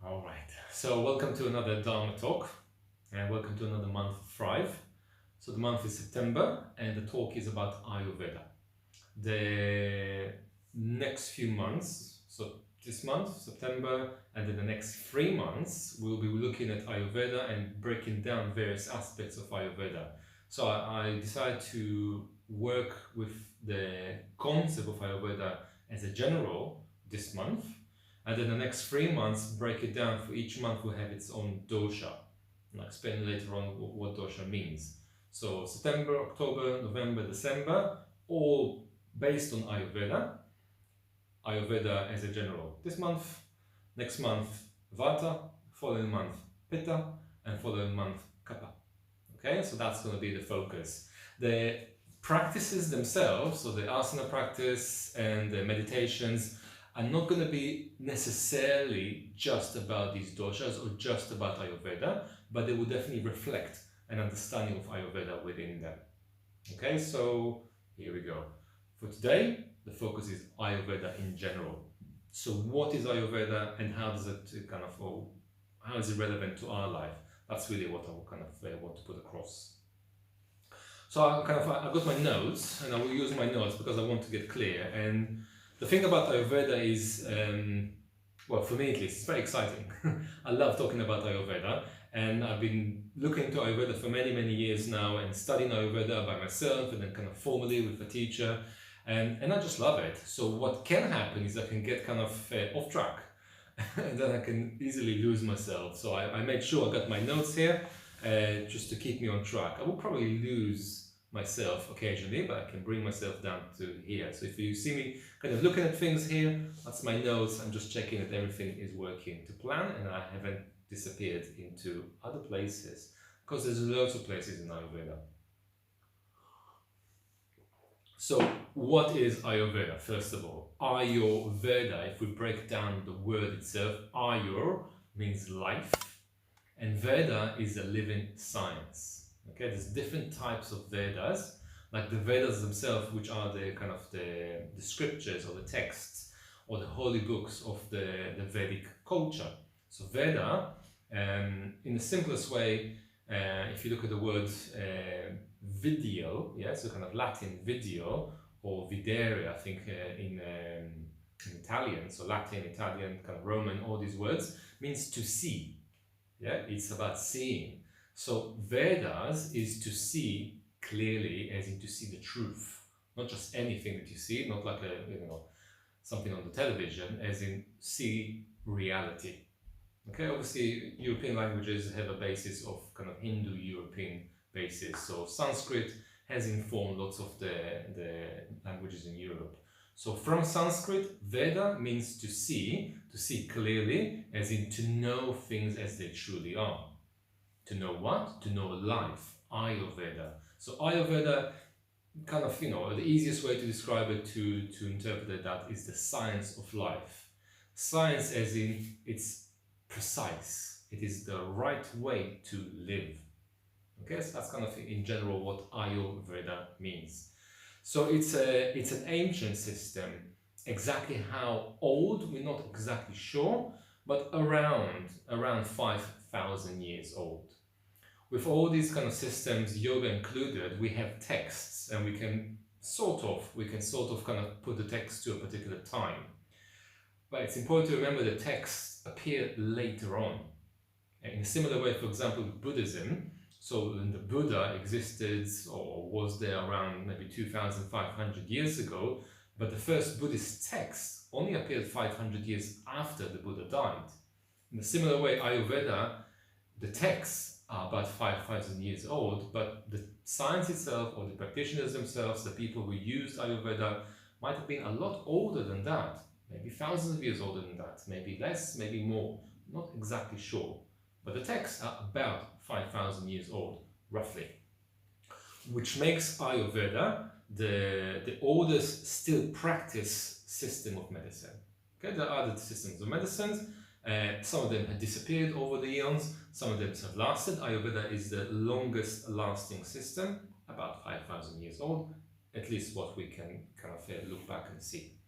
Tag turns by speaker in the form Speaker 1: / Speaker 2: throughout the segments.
Speaker 1: All right, so welcome to another Dharma talk and welcome to another month of Thrive. So the month is September and the talk is about Ayurveda. The next few months, so this month, September, and then the next 3 months, we'll be looking at Ayurveda and breaking down various aspects of Ayurveda. So I decided to work with the concept of Ayurveda as a general this month. And then the next 3 months, break it down. For each month will have its own dosha. And I'll explain later on what dosha means. So September, October, November, December, all based on Ayurveda. Ayurveda as a general. This month, next month, Vata, following month, Pitta, and following month, Kapha. Okay, so that's going to be the focus. The practices themselves, so the asana practice and the meditations, are not going to be necessarily just about these doshas or just about Ayurveda, but they will definitely reflect an understanding of Ayurveda within them. Okay, so here we go. For today, the focus is Ayurveda in general. So what is Ayurveda and how does it how is it relevant to our life? That's really what I will want to put across. So I've got my notes and I will use my notes because I want to get clear. And the thing about Ayurveda is, well, for me at least, it's very exciting. I love talking about Ayurveda, and I've been looking into Ayurveda for many, many years now and studying Ayurveda by myself and then kind of formally with a teacher, and I just love it. So what can happen is I can get off track and then I can easily lose myself. So I made sure I got my notes here just to keep me on track. I will probably lose myself occasionally, but I can bring myself down to here. So if you see me kind of looking at things here, that's my notes. I'm just checking that everything is working to plan and I haven't disappeared into other places, because there's loads of places in Ayurveda. So what is Ayurveda? First of all, Ayurveda, if we break down the word itself, Ayur means life and Veda is a living science. Okay, there's different types of Vedas, like the Vedas themselves, which are the the scriptures or the texts or the holy books of the Vedic culture. So Veda, in the simplest way, if you look at the word video, yeah, so kind of Latin video or videre, I think in Italian, so Latin, Italian, kind of Roman, all these words, means to see. Yeah, it's about seeing. So Vedas is to see clearly, as in to see the truth, not just anything that you see, not like something on the television, as in see reality. Okay, obviously European languages have a basis of kind of Hindu-European basis. So Sanskrit has informed lots of the languages in Europe. So from Sanskrit, Veda means to see clearly, as in to know things as they truly are. To know what? To know life. Ayurveda. So Ayurveda, the easiest way to describe it, to interpret that, is the science of life. Science as in it's precise. It is the right way to live. Okay, so that's in general what Ayurveda means. So it's an ancient system. Exactly how old, we're not exactly sure, but around 5,000 years old. With all these kind of systems, yoga included, we have texts and we can sort of put the text to a particular time. But it's important to remember the texts appear later on. In a similar way, for example, with Buddhism, so when the Buddha existed or was there around maybe 2,500 years ago, but the first Buddhist text only appeared 500 years after the Buddha died. In a similar way, Ayurveda, the texts are about 5,000 years old, but the science itself or the practitioners themselves, the people who used Ayurveda, might have been a lot older than that, maybe thousands of years older than that, maybe less, maybe more, not exactly sure. But the texts are about 5,000 years old, roughly, which makes Ayurveda the oldest still practiced system of medicine. Okay, there are other systems of medicines. Some of them have disappeared over the eons, some of them have lasted. Ayurveda is the longest lasting system, about 5,000 years old, at least what we can look back and see.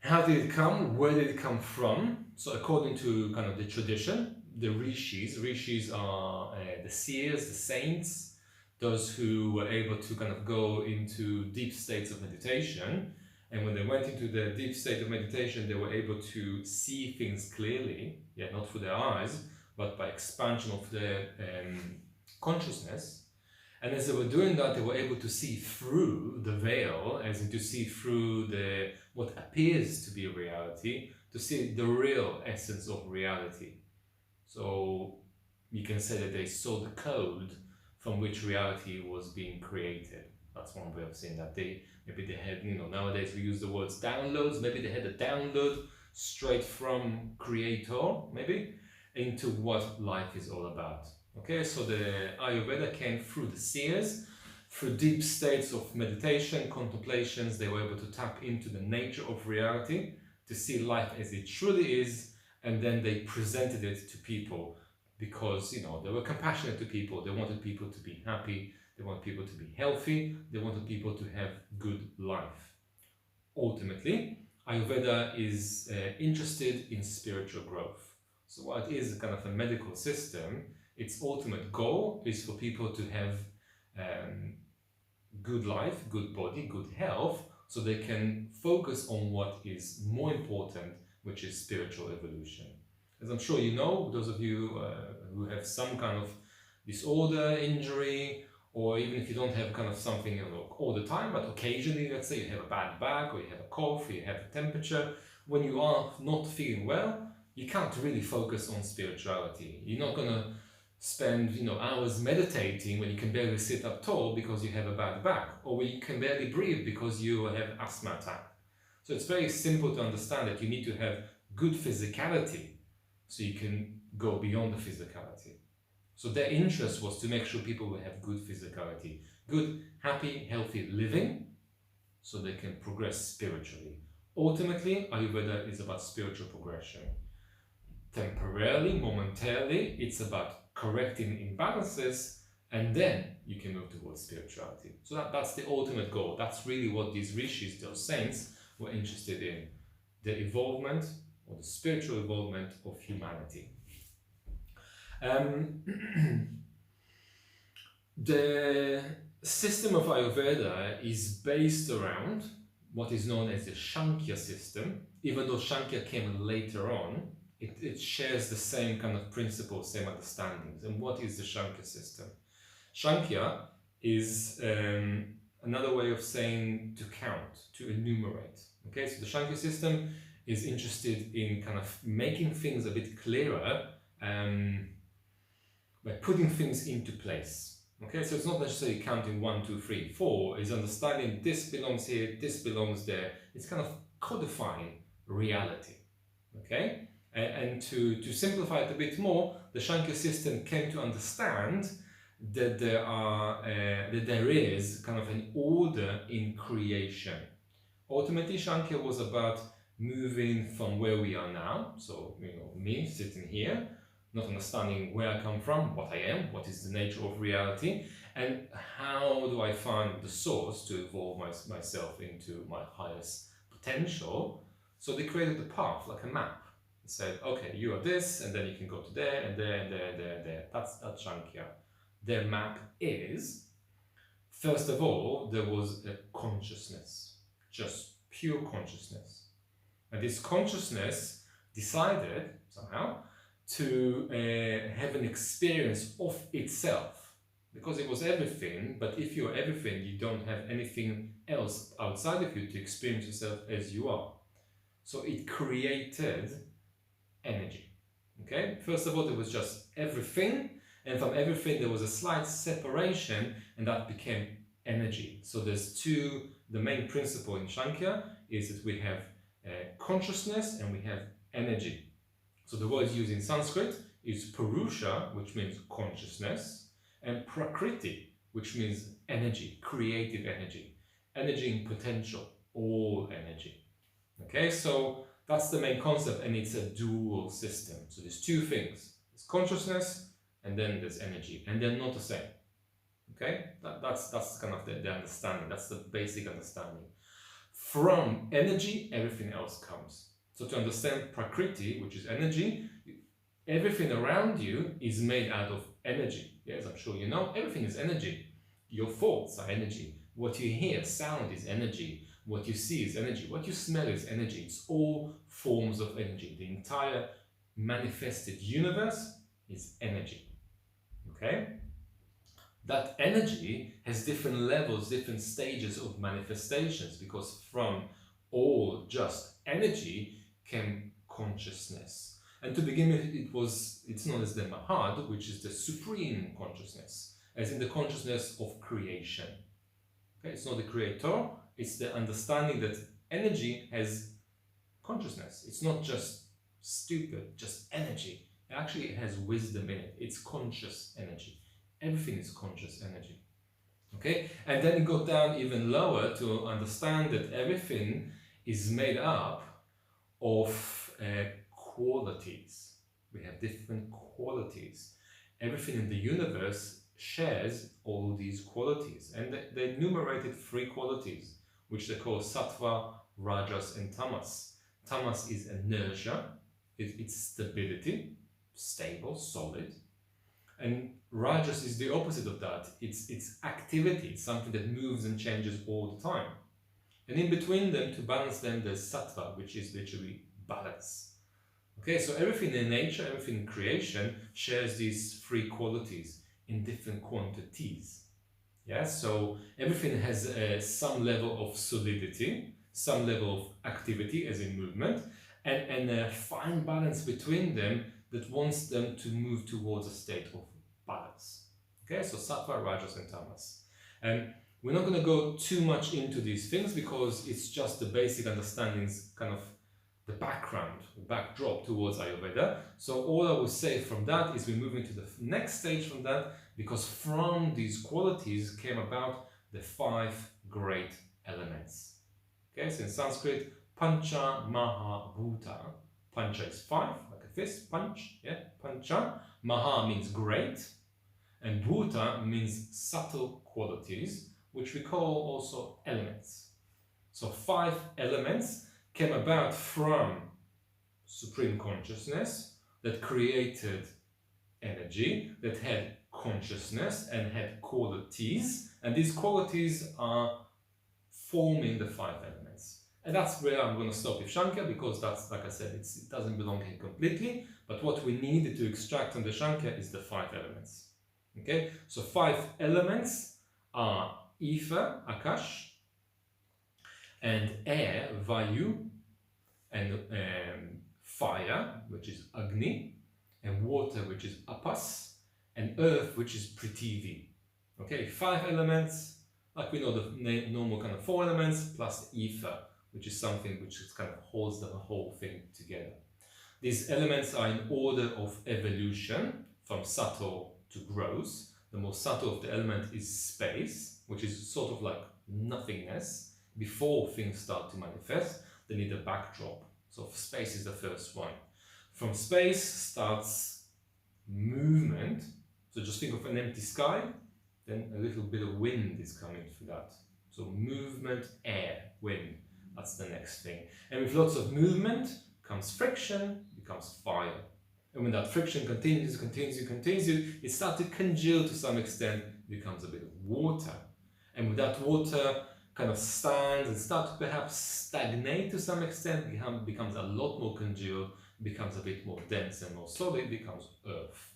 Speaker 1: How did it come? Where did it come from? So according to kind of the tradition, the rishis are the seers, the saints, those who were able to kind of go into deep states of meditation. And when they went into the deep state of meditation, they were able to see things clearly, yet not through their eyes, but by expansion of their consciousness. And as they were doing that, they were able to see through the veil, as in to see through what appears to be reality, to see the real essence of reality. So you can say that they saw the code from which reality was being created. That's one way of saying that. Maybe they had, nowadays we use the words downloads, maybe they had a download straight from Creator, maybe, into what life is all about. Okay, so the Ayurveda came through the seers, through deep states of meditation, contemplations. They were able to tap into the nature of reality, to see life as it truly is, and then they presented it to people because, they were compassionate to people. They wanted people to be happy, they wanted people to be healthy, they wanted people to have good life. Ultimately, Ayurveda is interested in spiritual growth. So what is kind of a medical system, its ultimate goal is for people to have good life, good body, good health, so they can focus on what is more important, which is spiritual evolution. As I'm sure you know, those of you who have some kind of disorder, injury, or even if you don't have kind of something all the time, but occasionally, let's say you have a bad back, or you have a cough, or you have a temperature, when you are not feeling well, you can't really focus on spirituality. You're not going to spend hours meditating when you can barely sit up tall because you have a bad back, or when you can barely breathe because you have asthma attack. So it's very simple to understand that you need to have good physicality so you can go beyond the physicality. So their interest was to make sure people will have good physicality, good, happy, healthy living, so they can progress spiritually. Ultimately, Ayurveda is about spiritual progression. Temporarily, momentarily, it's about correcting imbalances, and then you can move towards spirituality. So that's the ultimate goal. That's really what these rishis, those saints, were interested in, the evolvement or the spiritual evolvement of humanity. The system of Ayurveda is based around what is known as the Shankar system. Even though Shankar came later on, it shares the same kind of principles, same understandings. And what is the Shankar system? Shankar is another way of saying to count, to enumerate. Okay, so the Shankar system is interested in kind of making things a bit clearer by putting things into place. Okay, so it's not necessarily counting 1, 2, 3, 4. It's understanding this belongs here, this belongs there. It's kind of codifying reality. Okay, and to simplify it a bit more, the Shankar system came to understand that there is kind of an order in creation. Ultimately, Shankar was about moving from where we are now. So me sitting here, not understanding where I come from, what I am, what is the nature of reality, and how do I find the source to evolve myself into my highest potential. So they created the path, like a map. They said, okay, you are this, and then you can go to there, and there, and there, and there, and there. That's Shankar. Their map is, first of all, there was a consciousness, just pure consciousness. And this consciousness decided, somehow, to have an experience of itself, because it was everything. But if you're everything, you don't have anything else outside of you to experience yourself as you are. So it created energy. Okay, first of all, there was just everything, and from everything there was a slight separation, and that became energy. So there's the main principle in Shankar is that we have consciousness and we have energy. So the word used in Sanskrit is Purusha, which means consciousness, and Prakriti, which means energy, creative energy, energy in potential, all energy. Okay, so that's the main concept, and it's a dual system. So there's two things. There's consciousness, and then there's energy, and they're not the same. Okay, that's kind of the understanding. That's the basic understanding. from energy, everything else comes. So to understand Prakriti, which is energy, everything around you is made out of energy. Yes, I'm sure you know, everything is energy. Your thoughts are energy. What you hear, sound, is energy. What you see is energy. What you smell is energy. It's all forms of energy. The entire manifested universe is energy. Okay? That energy has different levels, different stages of manifestations, because from all just energy came consciousness. And to begin with, it's known as the Mahad, which is the supreme consciousness, as in the consciousness of creation. Okay, it's not the creator, it's the understanding that energy has consciousness. It's not just stupid, just energy. Actually, it has wisdom in it. It's conscious energy. Everything is conscious energy. Okay, and then you go down even lower to understand that everything is made up of qualities. We have different qualities. Everything in the universe shares all these qualities, and they enumerated 3 qualities, which they call sattva, rajas, and tamas. Tamas is inertia, it's stability, stable, solid. And rajas is the opposite of that. It's activity, it's something that moves and changes all the time. And in between them, to balance them, there's sattva, which is literally balance. Okay, so everything in nature, everything in creation shares these 3 qualities in different quantities. Yeah, so everything has some level of solidity, some level of activity, as in movement, and a fine balance between them that wants them to move towards a state of balance. Okay, so sattva, rajas, and tamas. And we're not going to go too much into these things because it's just the basic understandings, kind of the background, the backdrop towards Ayurveda. So all I will say from that is we're moving to the next stage from that, because from these qualities came about the 5 great elements. Okay, so in Sanskrit, pancha maha bhuta. Pancha is 5, like a fist, punch, yeah, pancha. Maha means great, and bhuta means subtle qualities, which we call also elements. So 5 elements came about from supreme consciousness that created energy, that had consciousness and had qualities, and these qualities are forming the 5 elements. And that's where I'm going to stop with Shankar, because that's, like I said, it doesn't belong here completely, but what we need to extract from the Shankar is the 5 elements. Okay, so 5 elements are ether, akash, and air, vayu, and fire, which is agni, and water, which is apas, and earth, which is prithvi. Okay, 5 elements, like we know the normal kind of 4 elements, plus ether, which is something which kind of holds the whole thing together. These elements are in order of evolution, from subtle to gross. The most subtle of the element is space, which is sort of like nothingness. Before things start to manifest, they need a backdrop. So space is the first one. From space starts movement. So just think of an empty sky, then a little bit of wind is coming through that. So movement, air, wind, that's the next thing. And with lots of movement comes friction, becomes fire. And when that friction continues, it starts to congeal to some extent, becomes a bit of water. And with that water kind of stands and starts to perhaps stagnate to some extent, becomes a lot more congealed, becomes a bit more dense and more solid, becomes earth.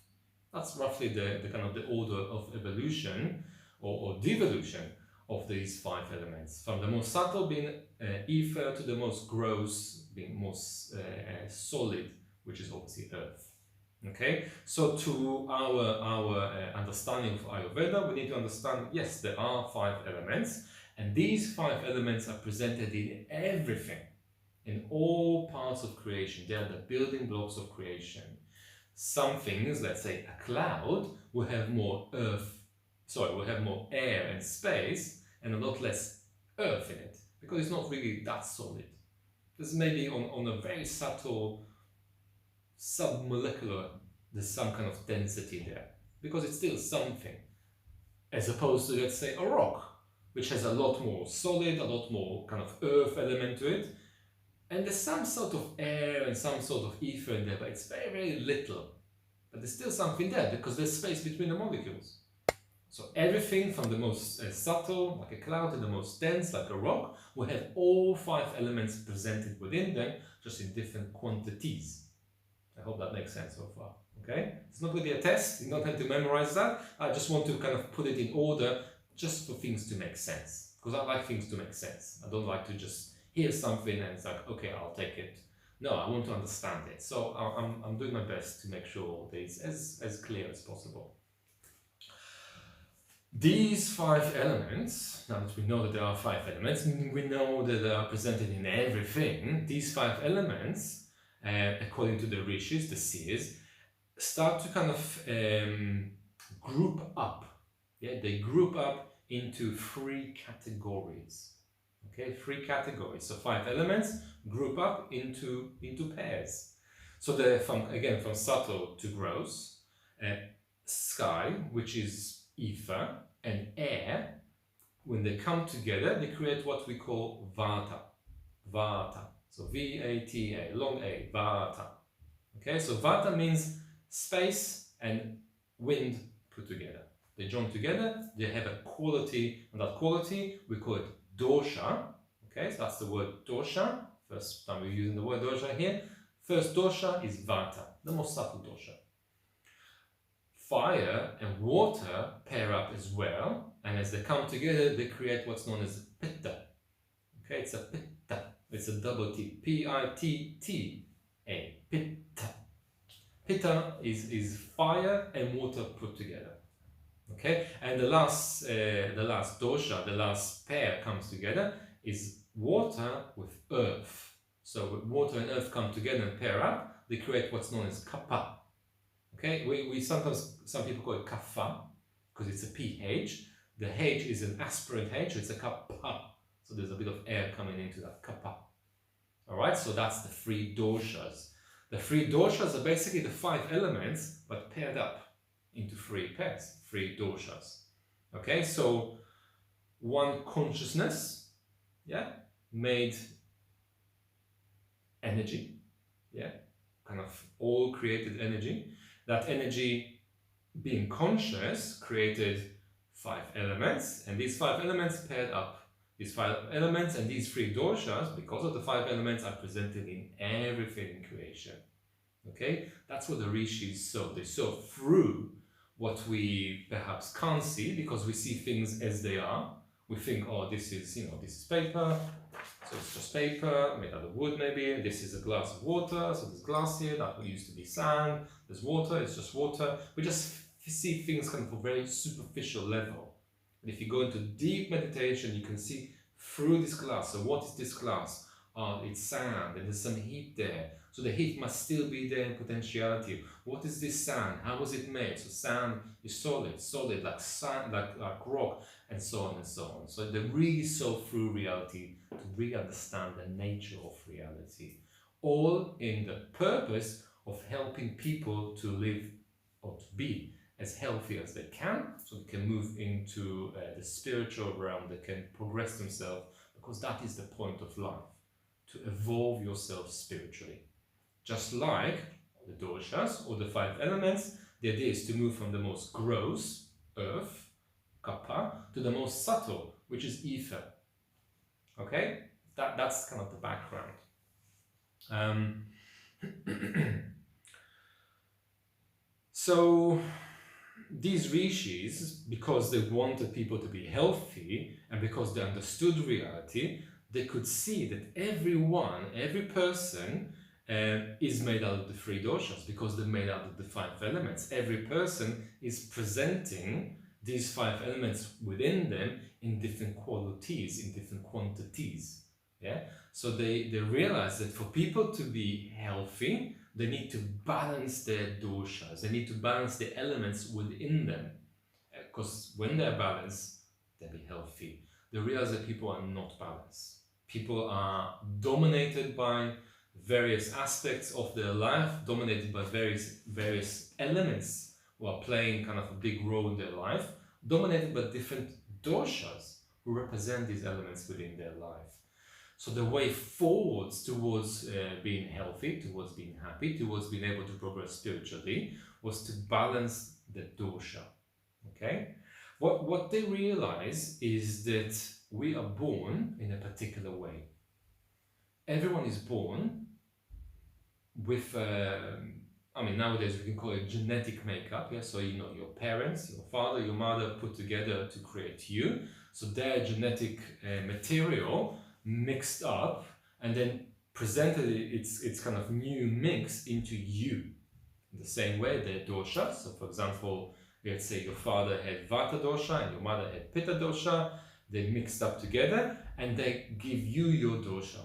Speaker 1: That's roughly the kind of the order of evolution or devolution of these 5 elements. From the most subtle being ether to the most gross being most solid, which is obviously earth. Okay, so to our understanding of Ayurveda, we need to understand, yes, there are 5 elements, and these 5 elements are presented in everything, in all parts of creation. They are the building blocks of creation. Some things, let's say a cloud, will have more air and space, and a lot less earth in it, because it's not really that solid. This maybe on a very subtle submolecular, there's some kind of density there, because it's still something, as opposed to, let's say, a rock, which has a lot more solid, a lot more kind of earth element to it. And there's some sort of air and some sort of ether in there, but it's very, very little. But there's still something there because there's space between the molecules. So everything from the most subtle, like a cloud, to the most dense, like a rock, will have all 5 elements presented within them, just in different quantities. I hope that makes sense so far. Okay? It's not really a test, you don't have to memorize that. I just want to kind of put it in order just for things to make sense. Because I like things to make sense. I don't like to just hear something and it's like, okay, I'll take it. No, I want to understand it. So I'm doing my best to make sure that it's as clear as possible. These 5 elements, now that we know that there are 5 elements, we know that they are presented in everything. These 5 elements, according to the rishis, the seers, start to kind of group up. Yeah, they group up into 3 categories. Okay, 3 categories. So 5 elements group up into pairs. So they're from subtle to gross, sky, which is ether, and air. When they come together, they create what we call vata. Vata. So V-A-T-A, long A, vata. Okay, so vata means space and wind put together. They join together, they have a quality, and that quality we call it dosha. Okay, so that's the word dosha. First time we're using the word dosha here. First dosha is vata, the most subtle dosha. Fire and water pair up as well, and as they come together, they create what's known as pitta. Okay, it's a pitta. It's a double T, P-I-T-T-A, pitta. Pitta is fire and water put together. Okay, and the last dosha, the last pair comes together is water with earth. So when water and earth come together and pair up, they create what's known as kapha. Okay, we sometimes, some people call it kapha because it's a pH. The H is an aspirant H, so it's a kapha. So there's a bit of air coming into that kapha. Alright, so that's the 3 doshas. The 3 doshas are basically the 5 elements, but paired up into 3 pairs, 3 doshas. Okay, so one consciousness, yeah, made energy, yeah, kind of all created energy. That energy, being conscious, created 5 elements, and these 5 elements paired up. These 5 elements and these 3 doshas, because of the 5 elements, are presented in everything in creation. Okay, that's what the rishis saw. They saw through what we perhaps can't see, because we see things as they are. We think, oh, this is, this is paper, so it's just paper made out of wood maybe. This is a glass of water, so there's glass here. That used to be sand. There's water, it's just water. We just see things kind of a very superficial level. And if you go into deep meditation, you can see through this glass. So what is this glass? Oh, it's sand, and there's some heat there. So the heat must still be there in potentiality. What is this sand? How was it made? So sand is solid like sand, like rock, and so on and so on. So they really saw through reality to really understand the nature of reality. All in the purpose of helping people to live or to be as healthy as they can, so they can move into the spiritual realm, they can progress themselves, because that is the point of life, to evolve yourself spiritually. Just like the doshas or the 5 elements, the idea is to move from the most gross, earth, kapha, to the most subtle, which is ether. Okay? That's kind of the background. So these rishis, because they wanted people to be healthy and because they understood reality, they could see that every person is made out of the 3 doshas, because they're made out of the 5 elements. Every person is presenting these 5 elements within them in different qualities, in different quantities. Yeah. So they realize that for people to be healthy, they need to balance their doshas. They need to balance the elements within them. Because when they're balanced, they'll be healthy. They realize that people are not balanced. People are dominated by various aspects of their life, dominated by various elements who are playing kind of a big role in their life, dominated by different doshas, who represent these elements within their life. So the way forwards towards being healthy, towards being happy, towards being able to progress spiritually, was to balance the dosha. Okay? What they realize is that we are born in a particular way. Everyone is born with, nowadays we can call it genetic makeup. Yeah? So, your parents, your father, your mother put together to create you. So their genetic material mixed up and then presented its kind of new mix into you. In the same way, they're doshas. So for example, let's say your father had vata dosha and your mother had pitta dosha. They mixed up together and they give you your dosha.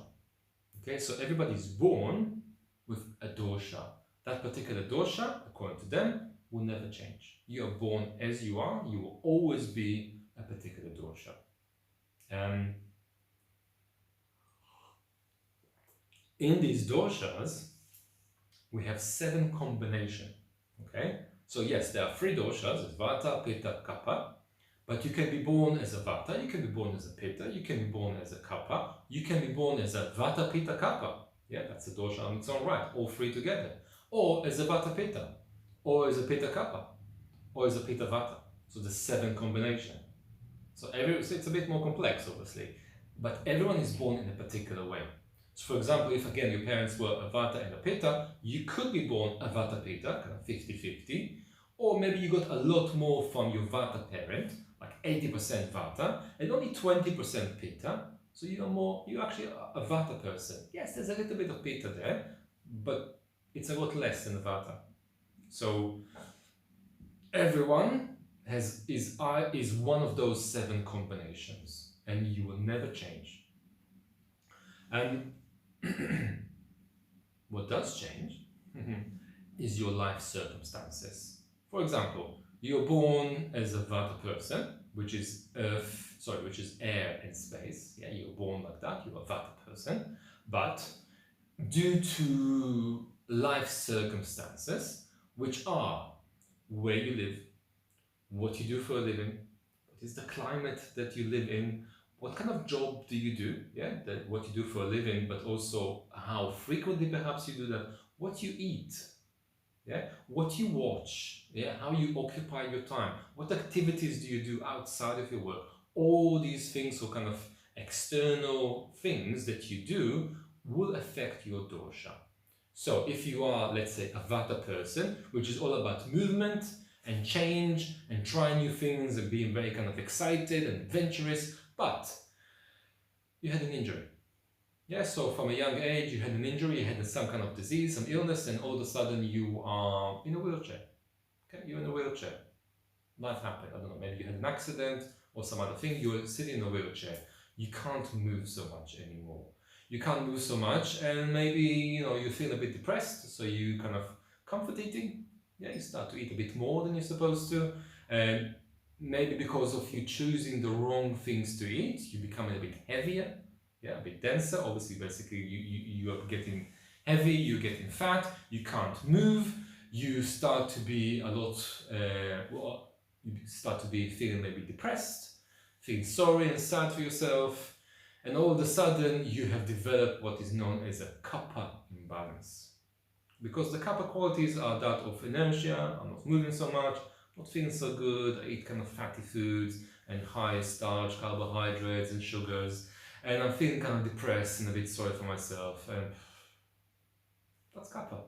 Speaker 1: Okay, so everybody's born with a dosha. That particular dosha, according to them, will never change. You are born as you are. You will always be a particular dosha. In these doshas, we have 7 combinations. Okay, so yes, there are 3 doshas: it's vata, pitta, kapha. But you can be born as a vata, you can be born as a pitta, you can be born as a kapha, you can be born as a vata, pitta, kapha. Yeah, that's a dosha on its own right, all 3 together. Or as a vata pitta, or as a pitta kapha, or as a pitta vata. So the 7 combination. So it's a bit more complex, obviously, but everyone is born in a particular way. So for example, if again your parents were a vata and a pitta, you could be born a vata pitta, kind of 50-50, or maybe you got a lot more from your vata parent, like 80% vata, and only 20% pitta, so you're actually a vata person. Yes, there's a little bit of pitta there, but it's a lot less than vata. So everyone is one of those 7 combinations, and you will never change. And what does change is your life circumstances. For example, you're born as a vata person, which is air and space. Yeah, you're born like that, you're a vata person. But due to life circumstances, which are where you live, what you do for a living, what is the climate that you live in, what kind of job do you do, what you do for a living, but also how frequently perhaps you do that, what you eat, what you watch, how you occupy your time, what activities do you do outside of your work. All these things, or kind of external things that you do, will affect your dosha. So if you are, let's say, a vata person, which is all about movement and change and trying new things and being very kind of excited and adventurous, but you had an injury. So from a young age, you had an injury, you had some kind of disease, some illness, and all of a sudden you are in a wheelchair. Okay, you're in a wheelchair. Life happened. I don't know, maybe you had an accident or some other thing. You're sitting in a wheelchair. You can't move so much anymore. You can't move so much, and maybe you feel a bit depressed, so you kind of comfort eating. You start to eat a bit more than you're supposed to, and maybe because of you choosing the wrong things to eat, you become a bit heavier, a bit denser. Obviously, basically, you are getting heavy, you're getting fat, you can't move, you start to be you start to be feeling maybe depressed, feeling sorry and sad for yourself, and all of a sudden you have developed what is known as a kapha imbalance. Because the kapha qualities are that of inertia, I'm not moving so much, not feeling so good, I eat kind of fatty foods and high starch, carbohydrates and sugars, and I'm feeling kind of depressed and a bit sorry for myself, and that's kapha.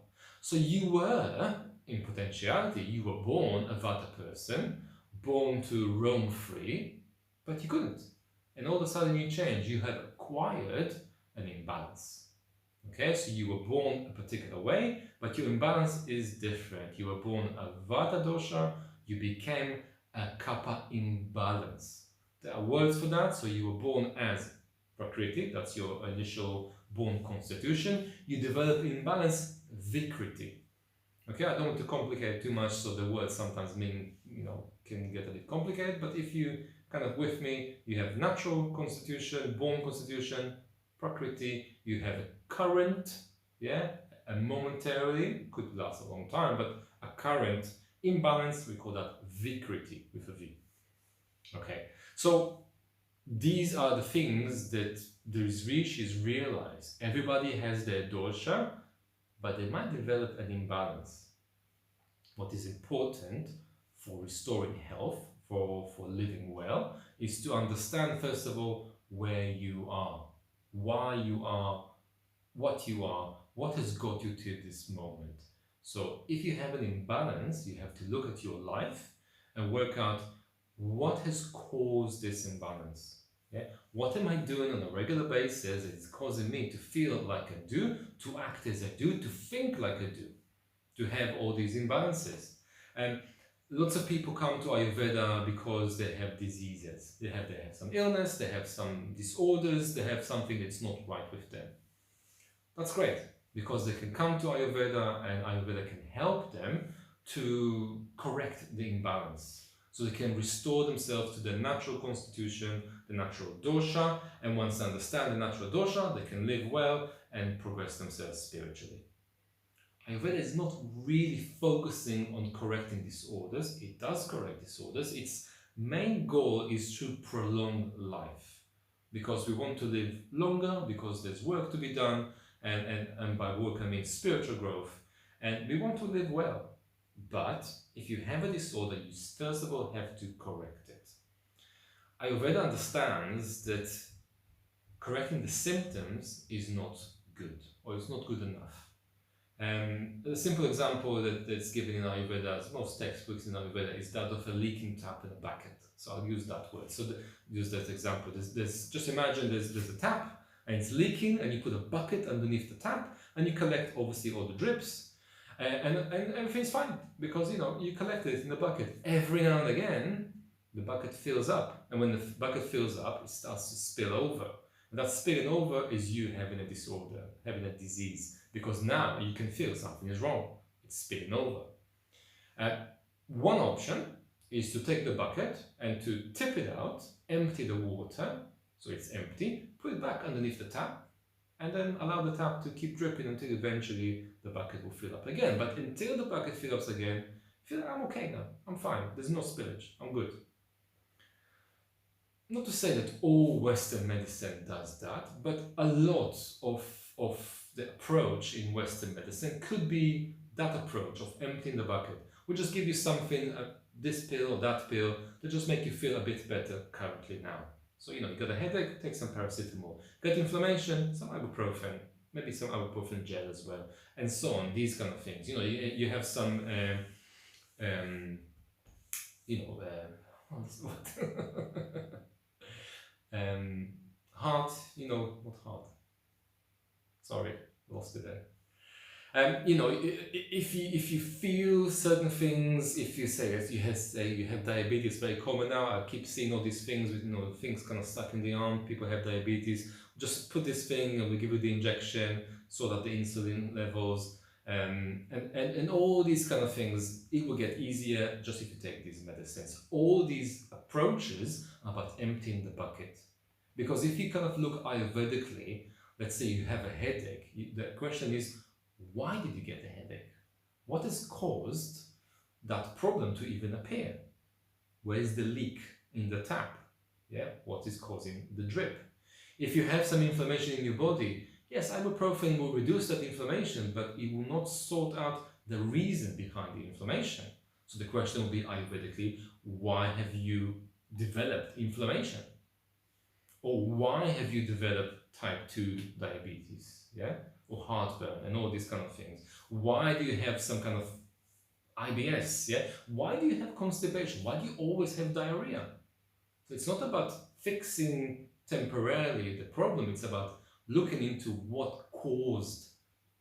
Speaker 1: So you were, in potentiality, you were born a vata person, born to roam free, but you couldn't. And all of a sudden you change, you have acquired an imbalance. Okay, so you were born a particular way, but your imbalance is different. You were born a vata dosha, you became a kapha imbalance. There are words for that. So you were born as prakriti, that's your initial born constitution. You develop imbalance vikriti. Okay, I don't want to complicate too much, so the words sometimes mean, can get a bit complicated, but if you kind of with me, you have natural constitution, born constitution, prakriti, you have a current, a momentarily, could last a long time, but a current imbalance, we call that vikriti with a V. Okay, so these are the things that the rishis realize. Everybody has their dosha, but they might develop an imbalance. What is important for restoring health, for living well, is to understand, first of all, where you are, why you are, what has got you to this moment. So if you have an imbalance, you have to look at your life and work out what has caused this imbalance. Yeah? What am I doing on a regular basis that is causing me to feel like I do, to act as I do, to think like I do, to have all these imbalances? And lots of people come to Ayurveda because they have diseases. They have some illness, they have some disorders, they have something that's not right with them. That's great, because they can come to Ayurveda and Ayurveda can help them to correct the imbalance. So they can restore themselves to their natural constitution, the natural dosha, and once they understand the natural dosha, they can live well and progress themselves spiritually. Ayurveda is not really focusing on correcting disorders. It does correct disorders. Its main goal is to prolong life, because we want to live longer, because there's work to be done, and by work I mean spiritual growth, and we want to live well. But if you have a disorder, you first of all have to correct it. Ayurveda understands that correcting the symptoms is not good, or it's not good enough. A simple example that's given in Ayurveda, most textbooks in Ayurveda, is that of a leaking tap in a bucket. So I'll use that word. So use that example. Just imagine there's a tap and it's leaking, and you put a bucket underneath the tap, and you collect obviously all the drips, and everything's fine, because you collect it in the bucket. Every now and again, the bucket fills up, and when the bucket fills up, it starts to spill over. And that spilling over is you having a disorder, having a disease, because now you can feel something is wrong. It's spilling over. One option is to take the bucket and to tip it out, empty the water, so it's empty, put it back underneath the tap, and then allow the tap to keep dripping until eventually the bucket will fill up again. But until the bucket fills up again, feel like I'm okay now, I'm fine, there's no spillage, I'm good. Not to say that all Western medicine does that, but a lot of the approach in Western medicine could be that approach of emptying the bucket. We'll just give you something, this pill or that pill, to just make you feel a bit better currently now. So, you got a headache, take some paracetamol. Got inflammation, some ibuprofen, maybe some ibuprofen gel as well, and so on, these kind of things. You have some, heart, not heart. Sorry, lost it there. If you feel certain things, if you say that you have diabetes, very common now. I keep seeing all these things with things kind of stuck in the arm. People have diabetes. Just put this thing, and we give you the injection, sort out the insulin levels, and all these kind of things. It will get easier just if you take these medicines. All these approaches are about emptying the bucket, because if you kind of look Ayurvedically, let's say you have a headache, the question is, why did you get a headache? What has caused that problem to even appear? Where is the leak in the tap? Yeah, what is causing the drip? If you have some inflammation in your body, yes, ibuprofen will reduce that inflammation, but it will not sort out the reason behind the inflammation. So the question will be Ayurvedically, why have you developed inflammation? Or why have you developed type 2 diabetes? Yeah? Or heartburn and all these kind of things. Why do you have some kind of IBS? Yeah? Why do you have constipation? Why do you always have diarrhea? So it's not about fixing temporarily the problem, it's about looking into what caused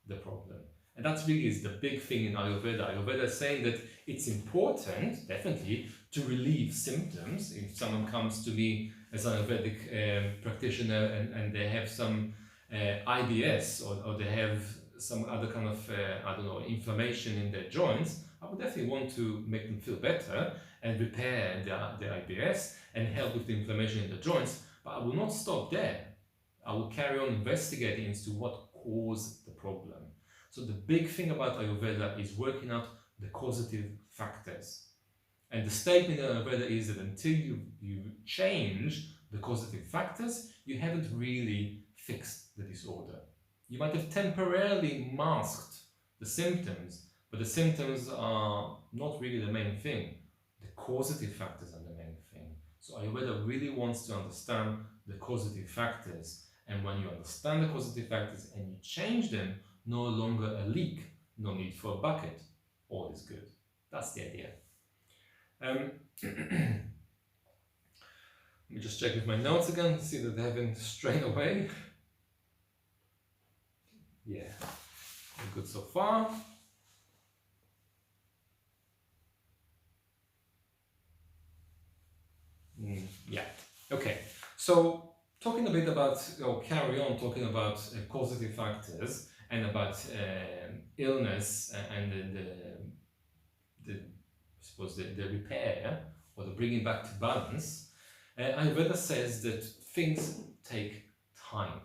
Speaker 1: the problem. And that really is the big thing in Ayurveda. Ayurveda is saying that it's important, definitely, to relieve symptoms. If someone comes to me as an Ayurvedic practitioner and they have some IBS or they have some other kind of, inflammation in their joints, I would definitely want to make them feel better and repair the IBS and help with the inflammation in the joints. But I will not stop there. I will carry on investigating into what caused the problem. So the big thing about Ayurveda is working out the causative factors. And the statement in Ayurveda is that until you change the causative factors, you haven't really fixed the disorder. You might have temporarily masked the symptoms, but the symptoms are not really the main thing. The causative factors are the main thing. So Ayurveda really wants to understand the causative factors, and when you understand the causative factors and you change them, no longer a leak, no need for a bucket, all is good. That's the idea. Let me just check with my notes again, see that they haven't strayed away. Yeah, good so far. Yeah, okay. So talking a bit about, or carry on talking about causative factors and about illness and I suppose the repair or the bringing back to balance. Ayurveda says that things take time.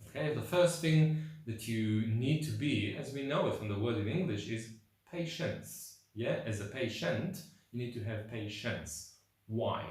Speaker 1: Okay, the first thing that you need to be, as we know it from the word in English, is patience. Yeah, as a patient, you need to have patience. Why?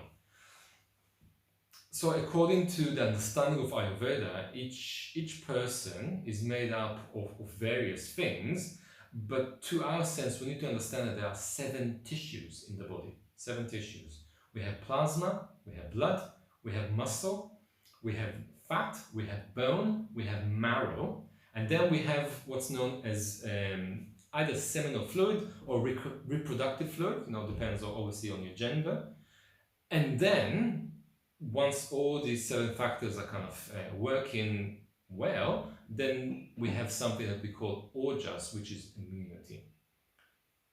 Speaker 1: So according to the understanding of Ayurveda, each person is made up of various things, but to our sense, we need to understand that there are 7 tissues in the body. 7 tissues. We have plasma, we have blood, we have muscle, we have fat, we have bone, we have marrow, and then we have what's known as either seminal fluid or reproductive fluid, depends obviously on your gender. And then, once all these 7 factors are kind of working well, then we have something that we call Doshas, which is immunity.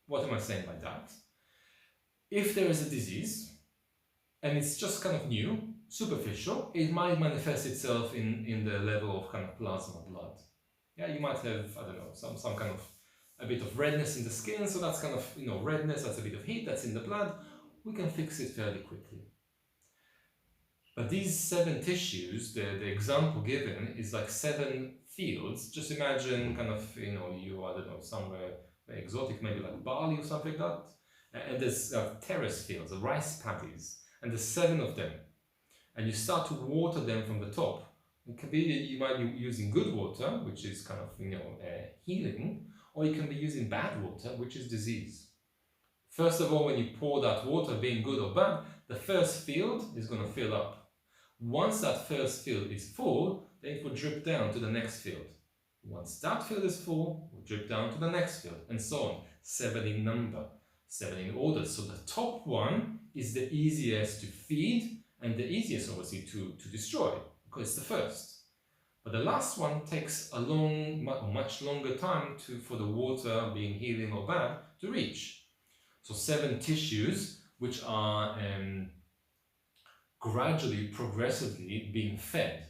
Speaker 1: What am I saying by that? If there is a disease, and it's just kind of new, superficial, it might manifest itself in the level of kind of plasma blood. Yeah, you might have, I don't know, some kind of a bit of redness in the skin, so that's kind of, redness, that's a bit of heat, that's in the blood. We can fix it fairly quickly. But these 7 tissues, the example given is like 7 fields. Just imagine kind of, you, I don't know, somewhere exotic, maybe like Bali or something like that. And there's terrace fields, rice paddies, and there's 7 of them. And you start to water them from the top. It can be, you might be using good water, which is kind of, healing, or you can be using bad water, which is disease. First of all, when you pour that water, being good or bad, the first field is going to fill up. Once that first field is full, then it will drip down to the next field. Once that field is full, it will drip down to the next field, and so on. 7 in number, 7 in order. So the top one is the easiest to feed and the easiest, obviously, to destroy, because it's the first. But the last one takes a much longer time for the water, being healing or bad, to reach. So 7 tissues, which are gradually, progressively being fed,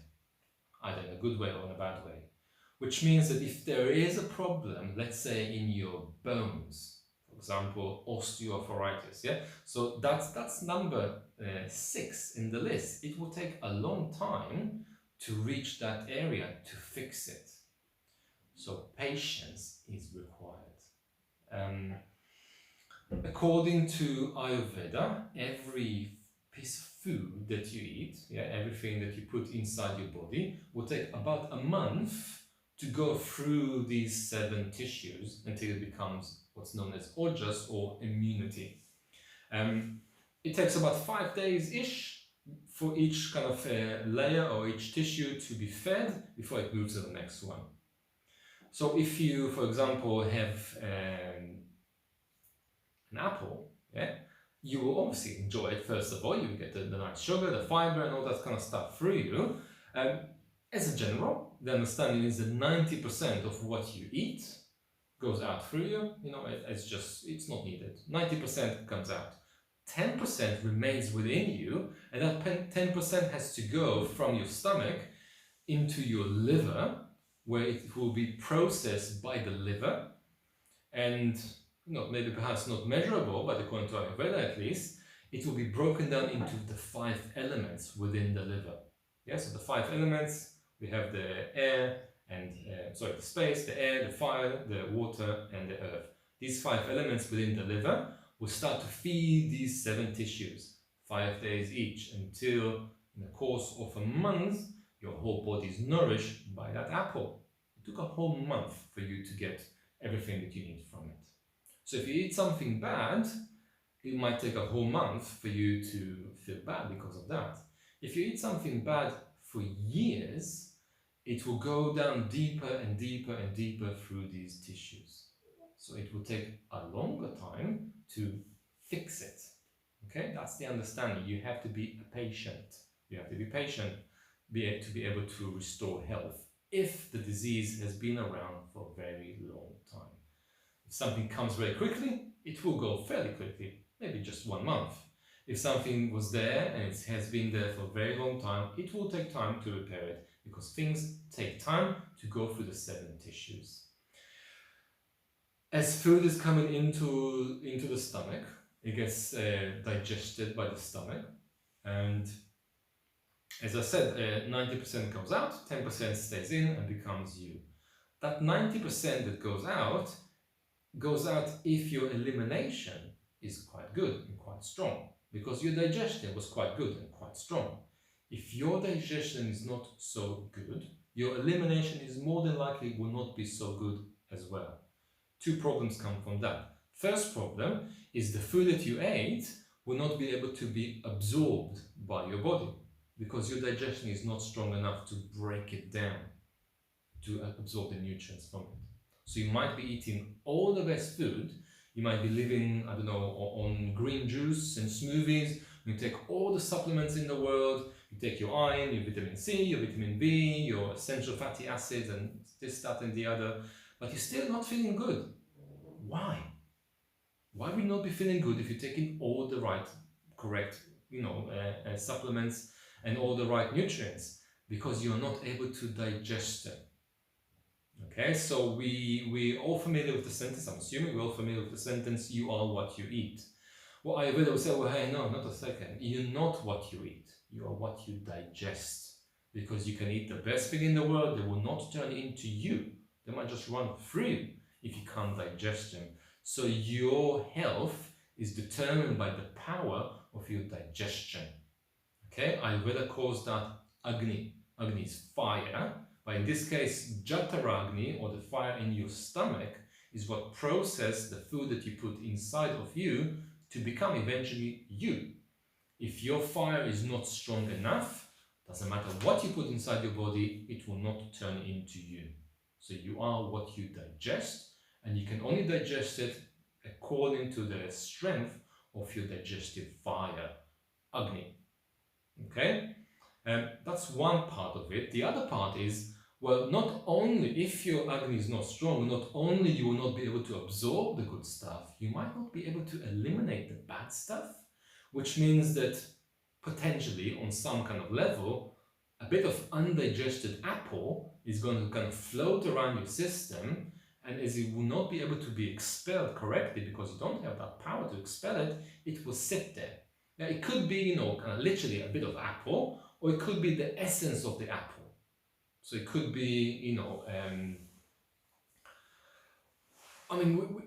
Speaker 1: either in a good way or in a bad way. Which means that if there is a problem, let's say in your bones, for example, osteoarthritis, yeah? So that's number 6 in the list. It will take a long time to reach that area to fix it. So patience is required. According to Ayurveda, every piece of food that you eat, everything that you put inside your body, will take about a month to go through these 7 tissues until it becomes what's known as Doshas or immunity. It takes about 5 days-ish for each kind of layer or each tissue to be fed before it moves to the next one. So if you, for example, have an apple, you will obviously enjoy it. First of all, you get the nice sugar, the fiber, and all that kind of stuff through you. As a general, the understanding is that 90% of what you eat goes out through you. It's not needed. 90% comes out. 10% remains within you, and that 10% has to go from your stomach into your liver, where it will be processed by the liver, and maybe perhaps not measurable, but according to Ayurveda at least, it will be broken down into the 5 elements within the liver. So the 5 elements, we have the air and, the space, the air, the fire, the water, and the earth. These 5 elements within the liver will start to feed these 7 tissues, 5 days each, until In the course of a month, your whole body is nourished by that apple. It took a whole month for you to get everything that you need from it. So if you eat something bad, it might take a whole month for you to feel bad because of that. If you eat something bad for years, it will go down deeper and deeper and deeper through these tissues. So it will take a longer time to fix it. Okay, that's the understanding. You have to be patient. You have to be patient to be able to restore health if the disease has been around for a very long time. If something comes very quickly, it will go fairly quickly, maybe just 1 month. If something was there and it has been there for a very long time, it will take time to repair it because things take time to go through the 7 tissues. As food is coming into the stomach, it gets digested by the stomach, and as I said, 90% comes out, 10% stays in and becomes you. That 90% that goes out if your elimination is quite good and quite strong, because your digestion was quite good and quite strong. If your digestion is not so good, your elimination is more than likely will not be so good as well. 2 problems come from that. First problem is the food that you ate will not be able to be absorbed by your body because your digestion is not strong enough to break it down to absorb the nutrients from it. So you might be eating all the best food, you might be living, I don't know, on green juice and smoothies, you take all the supplements in the world, you take your iron, your vitamin C, your vitamin B, your essential fatty acids and this, that and the other, but you're still not feeling good. Why? Why would you not be feeling good if you're taking all the right, correct, supplements and all the right nutrients? Because you're not able to digest them. Okay, so we all familiar with the sentence, I'm assuming we're all familiar with the sentence, you are what you eat. Well, Ayurveda will say, well, hey, no, not a second. You're not what you eat. You are what you digest. Because you can eat the best thing in the world, they will not turn into you. They might just run through you if you can't digest them. So your health is determined by the power of your digestion. Okay, Ayurveda calls that Agni. Agni is fire. But in this case, Jataragni, or the fire in your stomach, is what processes the food that you put inside of you to become eventually you. If your fire is not strong enough, doesn't matter what you put inside your body, it will not turn into you. So you are what you digest, and you can only digest it according to the strength of your digestive fire, Agni. Okay? That's one part of it. The other part is, well, not only if your Agni is not strong, not only you will not be able to absorb the good stuff, you might not be able to eliminate the bad stuff, which means that potentially on some kind of level, a bit of undigested apple is going to kind of float around your system, and as it will not be able to be expelled correctly because you don't have that power to expel it, it will sit there. Now it could be, kind of literally a bit of apple, or it could be the essence of the apple. So it could be,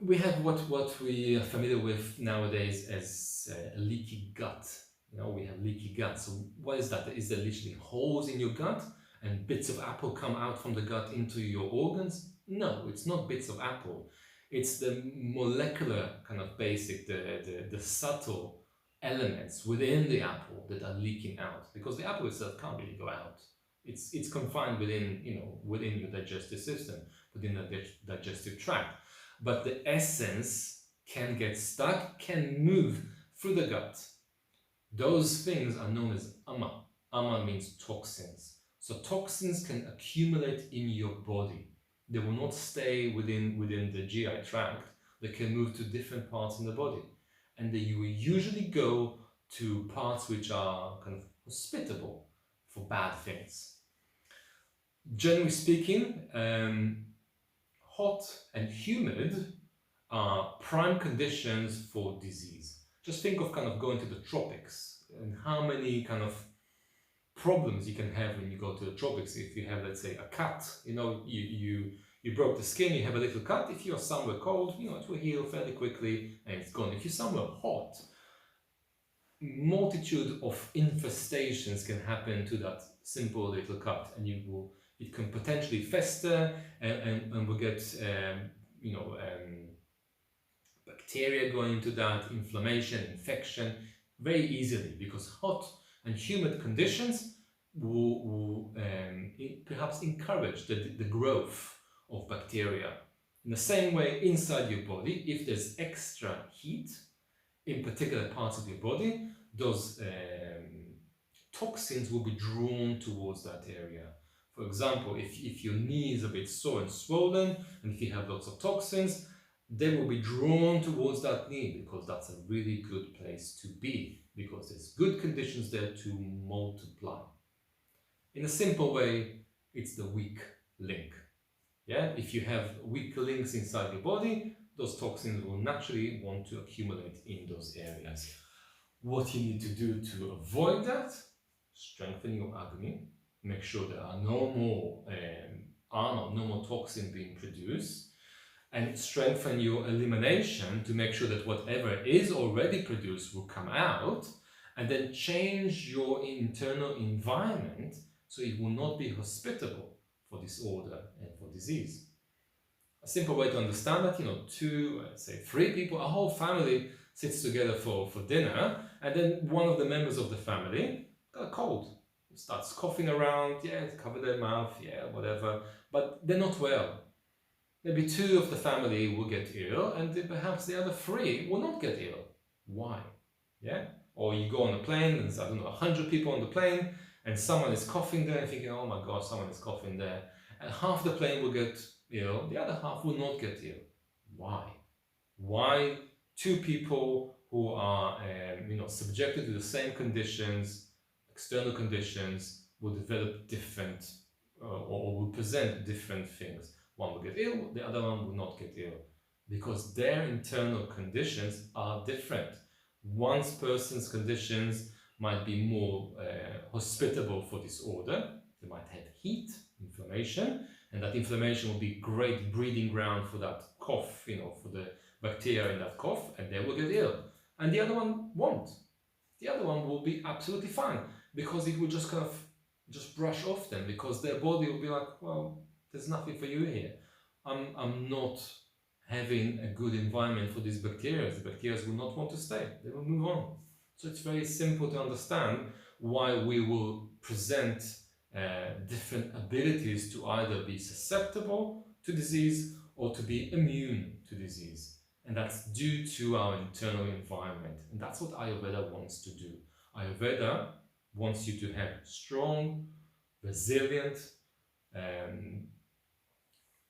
Speaker 1: we have what we are familiar with nowadays as a leaky gut. We have leaky gut. So what is that? Is there literally holes in your gut and bits of apple come out from the gut into your organs? No, it's not bits of apple. It's the molecular kind of basic, the subtle elements within the apple that are leaking out, because the apple itself can't really go out. It's confined within your digestive system, within the digestive tract. But the essence can get stuck, can move through the gut. Those things are known as ama. Ama means toxins. So toxins can accumulate in your body. They will not stay within the GI tract. They can move to different parts in the body. And you will usually go to parts which are kind of hospitable for bad things. Generally speaking, hot and humid are prime conditions for disease. Just think of kind of going to the tropics and how many kind of problems you can have when you go to the tropics. If you have, let's say, a cut, you broke the skin, you have a little cut. If you're somewhere cold, it will heal fairly quickly and it's gone. If you're somewhere hot, multitude of infestations can happen to that simple little cut, and it can potentially fester, and we'll get bacteria going into that, inflammation, infection very easily, because hot and humid conditions will perhaps encourage the growth of bacteria. In the same way, inside your body, if there's extra heat in particular parts of your body, those toxins will be drawn towards that area. For example, if your knee is a bit sore and swollen, and if you have lots of toxins, they will be drawn towards that knee, because that's a really good place to be, because there's good conditions there to multiply. In a simple way, it's the weak link. Yeah, if you have weak links inside your body, those toxins will naturally want to accumulate in those areas. What you need to do to avoid that: strengthen your agni, make sure there are no more no more toxin being produced, and strengthen your elimination to make sure that whatever is already produced will come out, and then change your internal environment so it will not be hospitable for disorder and for disease. A simple way to understand that, two, say 3 people, a whole family sits together for dinner, and then one of the members of the family got a cold, starts coughing around, cover their mouth, whatever, but they're not well. Maybe 2 of the family will get ill, and perhaps the other 3 will not get ill. Why? Or you go on a plane, and there's, 100 people on the plane, and someone is coughing there, and thinking, oh my gosh, someone is coughing there. And half the plane will get ill, the other half will not get ill. Why? Why 2 people who are subjected to the same conditions, external conditions, will develop different or will present different things? One will get ill, the other one will not get ill, because their internal conditions are different. One person's conditions might be more hospitable for disorder. They might have heat, inflammation, and that inflammation will be great breeding ground for that cough, for the bacteria in that cough, and they will get ill. And the other one won't. The other one will be absolutely fine, because it will just just brush off them, because their body will be like, well, there's nothing for you here. I'm not having a good environment for these bacteria. The bacteria will not want to stay. They will move on. So it's very simple to understand why we will present different abilities to either be susceptible to disease or to be immune to disease. And that's due to our internal environment. And that's what Ayurveda wants to do. Ayurveda wants you to have strong, resilient,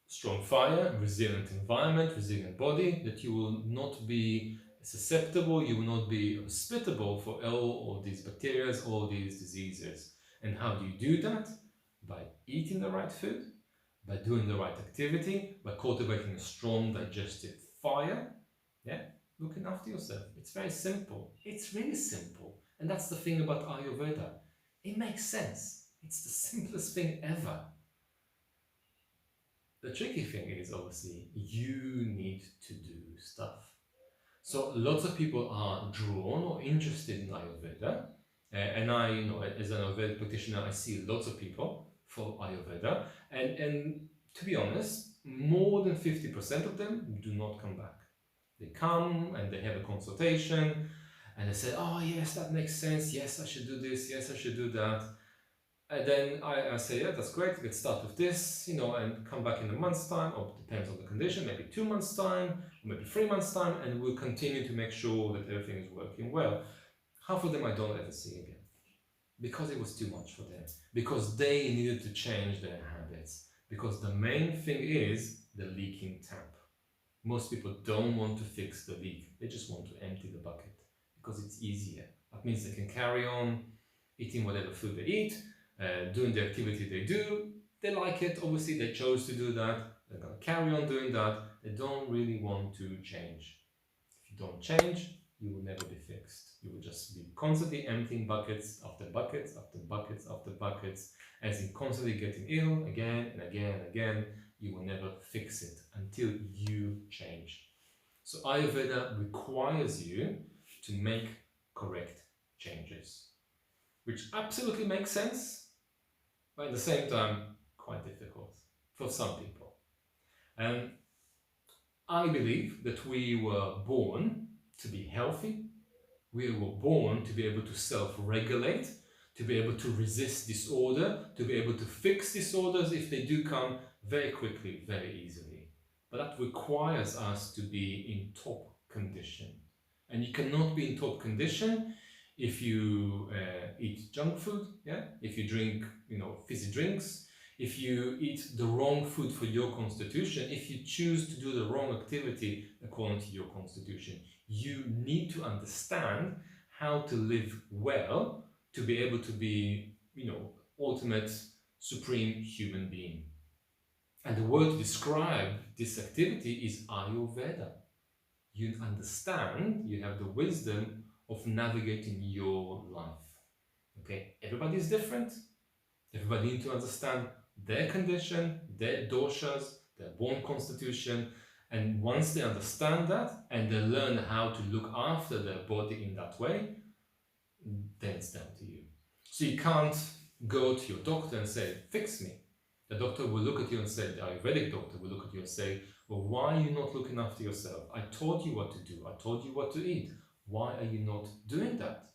Speaker 1: strong fire, resilient environment, resilient body, that you will not be susceptible, you will not be hospitable for all these bacteria, all these diseases. And how do you do that? By eating the right food, by doing the right activity, by cultivating a strong digestive fire, looking after yourself. It's very simple. It's really simple. And that's the thing about Ayurveda. It makes sense. It's the simplest thing ever. The tricky thing is, obviously, you need to do stuff. So lots of people are drawn or interested in Ayurveda. And I, as an Ayurvedic practitioner, I see lots of people for Ayurveda. And to be honest, more than 50% of them do not come back. They come and they have a consultation and they say, oh yes, that makes sense. Yes, I should do this. Yes, I should do that. And then I say, that's great. Let's start with this, and come back in a month's time, or depends on the condition, maybe 2 months' time, or maybe 3 months' time, and we'll continue to make sure that everything is working well. Half of them I don't ever see again, because it was too much for them, because they needed to change their habits, because the main thing is the leaking tap. Most people don't want to fix the leak, they just want to empty the bucket, because it's easier. That means they can carry on eating whatever food they eat, doing the activity they do. They like it, obviously they chose to do that, they're going to carry on doing that. They don't really want to change. If you don't change, you will never be fixed. You will just be constantly emptying buckets after buckets after buckets after buckets, as in constantly getting ill again and again and again. You will never fix it until you change. So Ayurveda requires you to make correct changes, which absolutely makes sense, but at the same time, quite difficult for some people. And I believe that we were born to be healthy. We were born to be able to self-regulate, to be able to resist disorder, to be able to fix disorders if they do come very quickly, very easily. But that requires us to be in top condition. And you cannot be in top condition if you eat junk food, yeah? If you drink, fizzy drinks, if you eat the wrong food for your constitution, if you choose to do the wrong activity according to your constitution. You need to understand how to live well to be able to be, ultimate supreme human being. And the word to describe this activity is Ayurveda. You understand, you have the wisdom of navigating your life. Okay, everybody is different. Everybody needs to understand their condition, their doshas, their born constitution. And once they understand that and they learn how to look after their body in that way, then it's down to you. So you can't go to your doctor and say, fix me. The doctor will look at you and say, the Ayurvedic doctor will look at you and say, well, why are you not looking after yourself? I told you what to do. I told you what to eat. Why are you not doing that?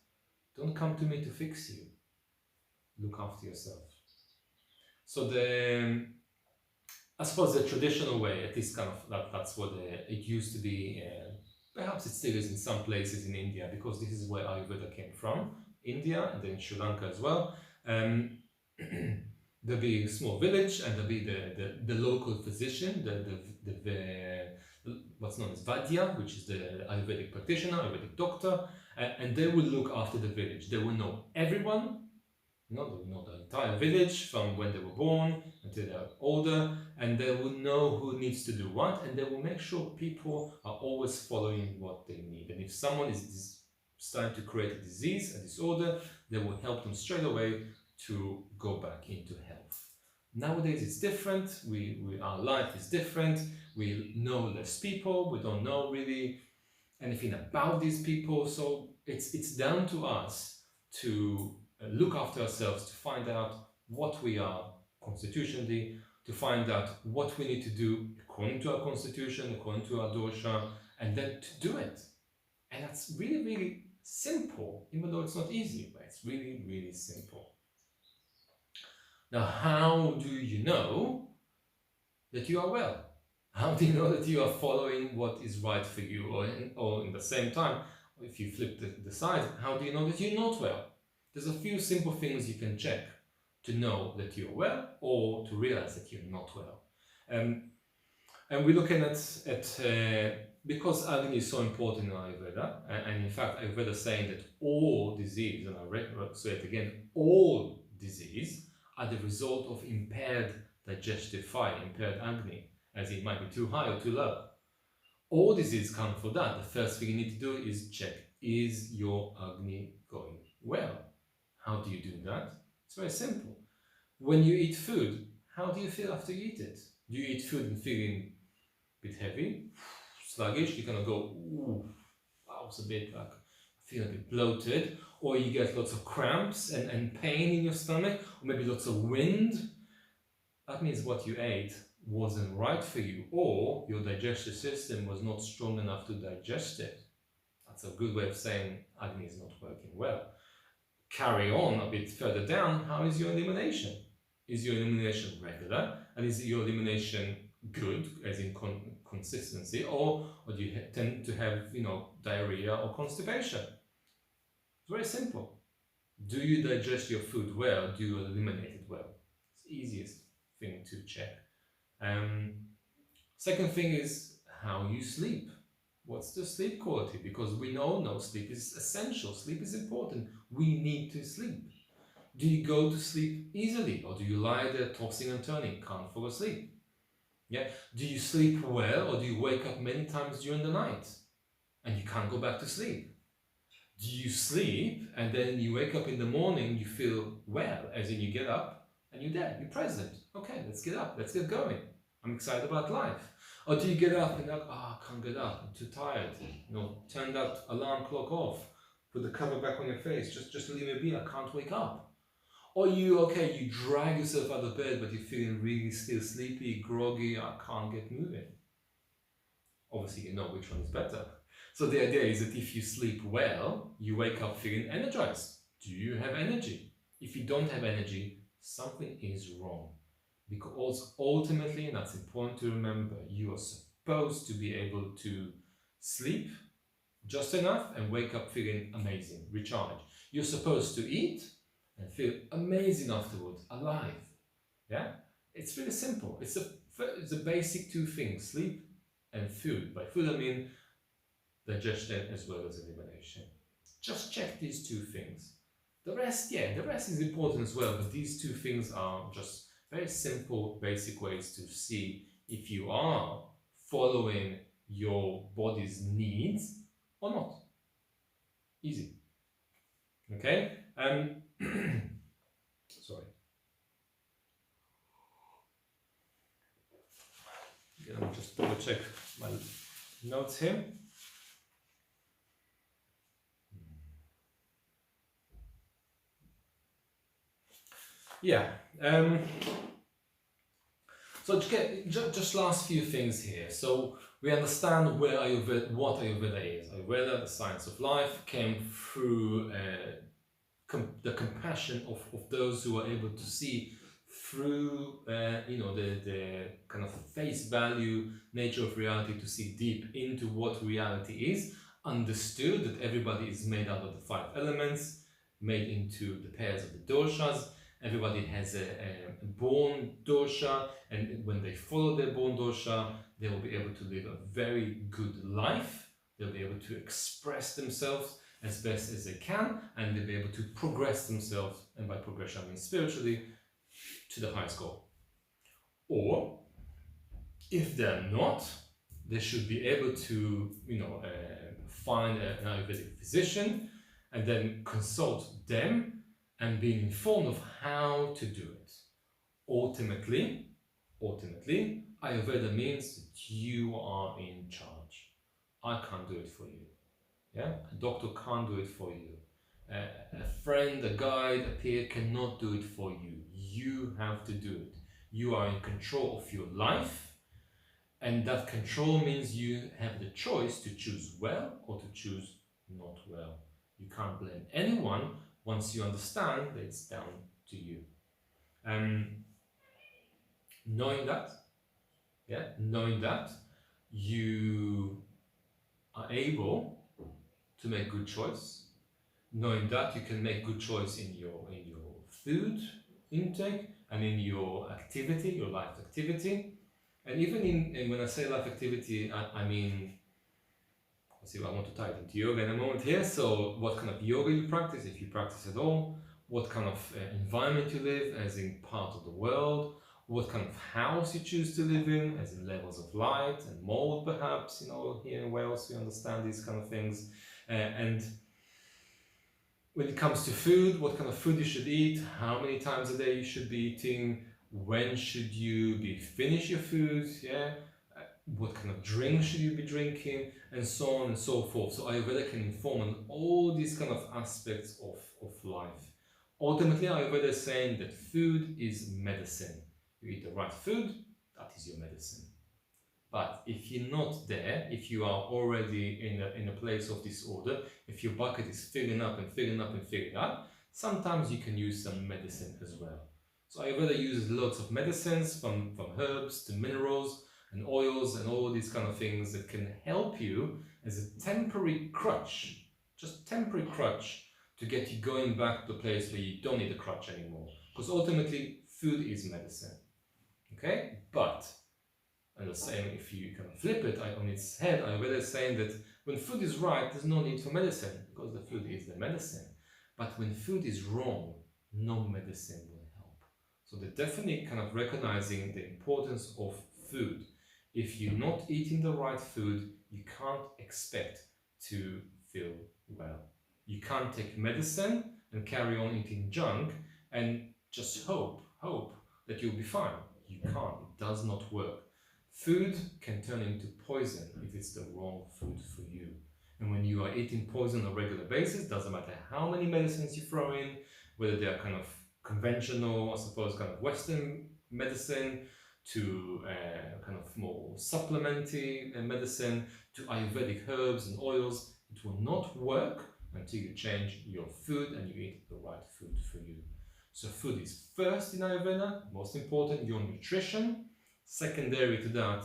Speaker 1: Don't come to me to fix you. Look after yourself. So I suppose the traditional way, at least kind of that's what it used to be. Perhaps it still is in some places in India, because this is where Ayurveda came from, India, and then Sri Lanka as well. There'll be a small village, and there'll be the local physician, the what's known as Vaidya, which is the Ayurvedic practitioner, Ayurvedic doctor, and they will look after the village. They will know everyone. They will know the entire village from when they were born until they're older, and they will know who needs to do what, and they will make sure people are always following what they need. And if someone is starting to create a disease, a disorder, they will help them straight away to go back into health. Nowadays it's different. Our life is different. We know less people. We don't know really anything about these people. So it's down to us to look after ourselves, to find out what we are constitutionally, to find out what we need to do according to our constitution, according to our dosha, and then to do it. And that's really, really simple, even though it's not easy, but it's really, really simple. Now, how do you know that you are well? How do you know that you are following what is right for you? Or in the same time, if you flip the side, how do you know that you're not well? There's a few simple things you can check to know that you're well, or to realize that you're not well. And we're looking at because Agni is so important in Ayurveda, and in fact Ayurveda is saying that all disease, and I'll say it again, all disease are the result of impaired digestive fire, impaired Agni, as it might be too high or too low. All disease come for that. The first thing you need to do is check, is your Agni going well? How do you do that? It's very simple. When you eat food, how do you feel after you eat it? Do you eat food and feeling a bit heavy, sluggish? You're gonna go, ooh, I was a bit like, I feel a bit bloated, or you get lots of cramps and pain in your stomach, or maybe lots of wind. That means what you ate wasn't right for you, or your digestive system was not strong enough to digest it. That's a good way of saying Agni is not working well. Carry on a bit further down, how is your elimination? Is your elimination regular? And is your elimination good, as in consistency, or do you tend to have, diarrhea or constipation? It's very simple. Do you digest your food well? Do you eliminate it well? It's the easiest thing to check. Second thing is how you sleep. What's the sleep quality? Because we all know sleep is essential. Sleep is important. We need to sleep. Do you go to sleep easily, or do you lie there tossing and turning, can't fall asleep? Yeah. Do you sleep well, or do you wake up many times during the night and you can't go back to sleep? Do you sleep and then you wake up in the morning, you feel well, as in you get up and you're there, you're present. Okay, let's get up, let's get going. I'm excited about life. Or do you get up and like, I can't get up, I'm too tired. Turn that alarm clock off, put the cover back on your face, just leave me be, I can't wake up. Or you drag yourself out of bed, but you're feeling really still sleepy, groggy, I can't get moving. Obviously, you know which one is better. So the idea is that if you sleep well, you wake up feeling energized. Do you have energy? If you don't have energy, something is wrong. Because ultimately, and that's important to remember, you are supposed to be able to sleep just enough and wake up feeling amazing, recharged. You're supposed to eat and feel amazing afterwards, alive. Yeah? It's really simple. It's a basic two things, sleep and food. By food I mean digestion as well as elimination. Just check these two things. The rest is important as well, but these two things are just very simple, basic ways to see if you are following your body's needs or not. Easy. Okay? Sorry. Let me just double check my notes here. Yeah. So just last few things here. So we understand what Ayurveda is. Ayurveda, the science of life, came through the compassion of those who are able to see through the kind of face value nature of reality, to see deep into what reality is, understood that everybody is made out of the 5 elements, made into the pairs of the doshas. Everybody has a born dosha, and when they follow their born dosha, they will be able to live a very good life. They'll be able to express themselves as best as they can, and they'll be able to progress themselves, and by progression I mean spiritually, to the highest goal. Or, if they're not, they should be able to, find an Ayurvedic physician and then consult them and being informed of how to do it. Ultimately, Ayurveda means that you are in charge. I can't do it for you. Yeah, a doctor can't do it for you. A friend, a guide, a peer cannot do it for you. You have to do it. You are in control of your life, and that control means you have the choice to choose well or to choose not well. You can't blame anyone once you understand that it's down to you. Knowing that you are able to make good choice, knowing that you can make good choice in your food intake and in your activity, your life activity, and even in when I say life activity, I mean, see, I want to tie it into yoga in a moment here. So what kind of yoga you practice, if you practice at all, what kind of environment you live, as in part of the world, what kind of house you choose to live in, as in levels of light and mold perhaps, here in Wales we understand these kind of things. And when it comes to food, what kind of food you should eat, how many times a day you should be eating, when should you finish your food, what kind of drink should you be drinking, and so on and so forth. So Ayurveda can inform on all these kind of aspects of life. Ultimately, Ayurveda is saying that food is medicine. You eat the right food, that is your medicine. But if you're not there, if you are already in a place of disorder, if your bucket is filling up and filling up and filling up, sometimes you can use some medicine as well. So Ayurveda uses lots of medicines, from herbs to minerals and oils and all these kind of things that can help you as a temporary crutch, just temporary crutch, to get you going back to the place where you don't need a crutch anymore. Because ultimately, food is medicine. Okay? But, and the same, if you kind of flip it on its head, Ayurveda is saying that when food is right, there's no need for medicine, because the food is the medicine. But when food is wrong, no medicine will help. So they're definitely kind of recognizing the importance of food. If you're not eating the right food, you can't expect to feel well. You can't take medicine and carry on eating junk and just hope that you'll be fine. You can't. It does not work. Food can turn into poison if it's the wrong food for you. And when you are eating poison on a regular basis, doesn't matter how many medicines you throw in, whether they are kind of conventional, I suppose, kind of Western medicine, to kind of more supplementary medicine, to Ayurvedic herbs and oils, it will not work until you change your food and you eat the right food for you. So food is first in Ayurveda, most important, your nutrition. Secondary to that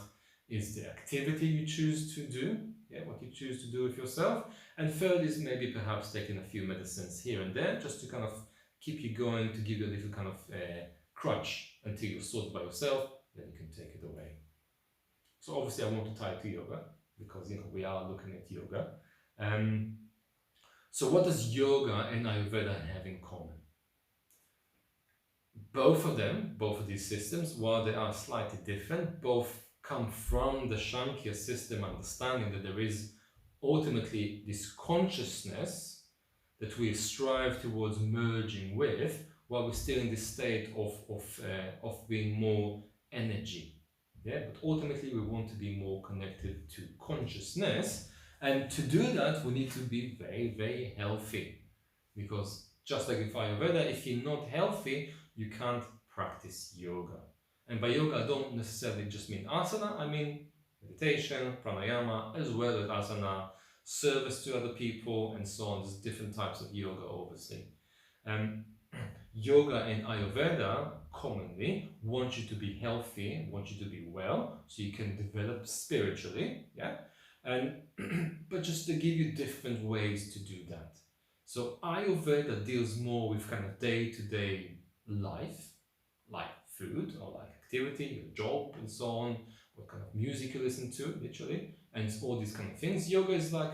Speaker 1: is the activity you choose to do, what you choose to do with yourself. And third is maybe perhaps taking a few medicines here and there just to kind of keep you going, to give you a little kind of crutch until you're sorted by yourself, then you can take it away. So obviously I want to tie it to yoga because we are looking at yoga. So what does yoga and Ayurveda have in common? Both of these systems, while they are slightly different, both come from the Shankar system, understanding that there is ultimately this consciousness that we strive towards merging with, while we're still in this state of being more energy. But ultimately we want to be more connected to consciousness, and to do that we need to be very, very healthy, because just like with Ayurveda, if you're not healthy, you can't practice yoga. And by yoga I don't necessarily just mean asana, I mean meditation, pranayama, as well as asana, service to other people, and so on. There's different types of yoga, obviously. Yoga and Ayurveda commonly want you to be healthy, want you to be well, so you can develop spiritually, and but just to give you different ways to do that. So Ayurveda deals more with kind of day-to-day life, like food or like activity, your job and so on, what kind of music you listen to, literally, and all these kind of things. Yoga is like,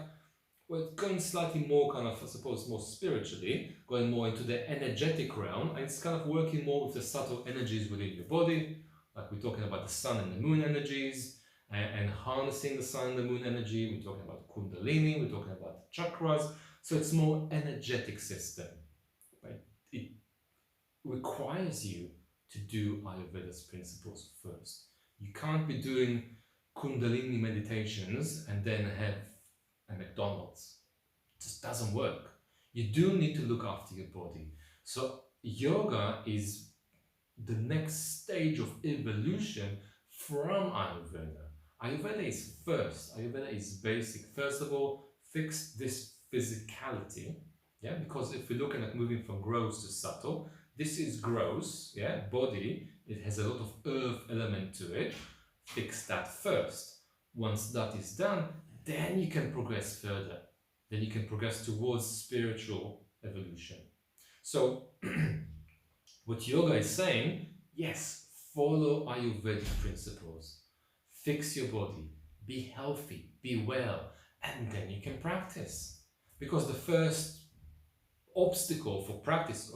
Speaker 1: well, going slightly more kind of, I suppose, more spiritually, going more into the energetic realm, and it's kind of working more with the subtle energies within your body, like we're talking about the sun and the moon energies, and harnessing the sun and the moon energy. We're talking about Kundalini, we're talking about chakras, so it's more energetic system. Right? It requires you to do Ayurveda's principles first. You can't be doing Kundalini meditations and then have a McDonald's. It just doesn't work. You do need to look after your body. So yoga is the next stage of evolution from Ayurveda. Ayurveda is first. Ayurveda is basic. First of all, fix this physicality. Because if we're looking at moving from gross to subtle, this is gross, body. It has a lot of earth element to it. Fix that first. Once that is done, then you can progress further. Then you can progress towards spiritual evolution. So, what yoga is saying, yes, follow Ayurvedic principles. Fix your body, be healthy, be well, and then you can practice. Because the first obstacle for practice,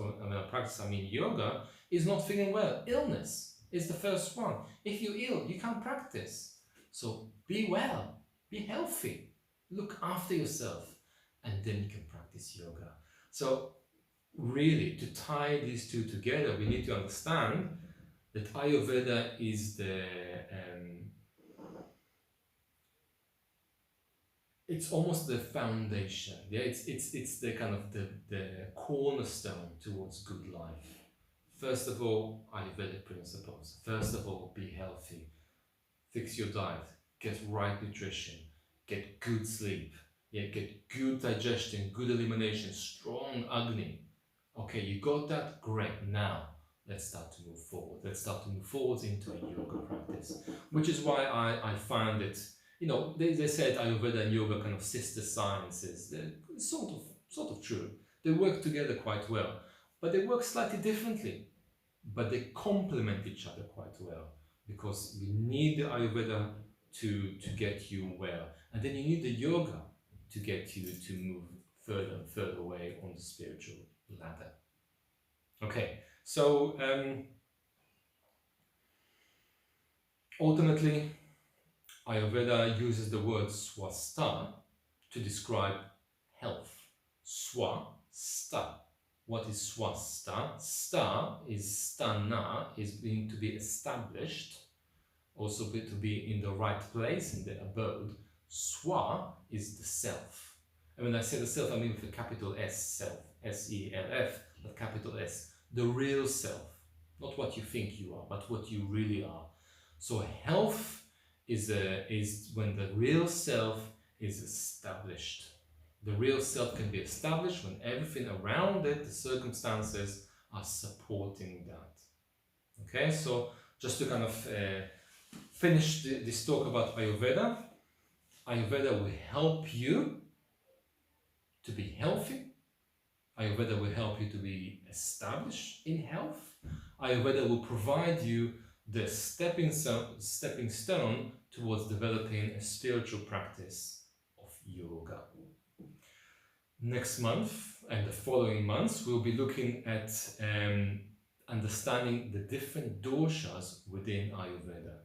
Speaker 1: I mean yoga, is not feeling well. Illness is the first one. If you're ill, you can't practice. So be well, be healthy, look after yourself, and then you can practice yoga. So really, to tie these two together, we need to understand that Ayurveda is the it's almost the foundation. It's the kind of the cornerstone towards good life. First of all, Ayurvedic principles. First of all, be healthy. Fix your diet. Get right nutrition. Get good sleep. Get good digestion, good elimination, strong Agni. Okay, you got that? Great. Now, let's start to move forward. Let's start to move forward into a yoga practice. Which is why I find it, they said Ayurveda and yoga kind of sister sciences. They're sort of true. They work together quite well, but they work slightly differently. But they complement each other quite well, because you need the Ayurveda to get you well, and then you need the yoga to get you to move further and further away on the spiritual ladder. Okay, so ultimately, Ayurveda uses the word swastha to describe health. Swastha. What is swastha? Sta is sthana, is being to be established, also to be in the right place, in the abode. Swa is the self. And when I say the self, I mean with a capital S, self, S-E-L-F, but capital S, the real self, not what you think you are, but what you really are. So health is when the real self is established. The real self can be established when everything around it, the circumstances, are supporting that. Okay, so just to kind of finish this talk about Ayurveda, Ayurveda will help you to be healthy. Ayurveda will help you to be established in health. Ayurveda will provide you the stepping stone towards developing a spiritual practice of yoga. Next month and the following months, we'll be looking at understanding the different doshas within Ayurveda.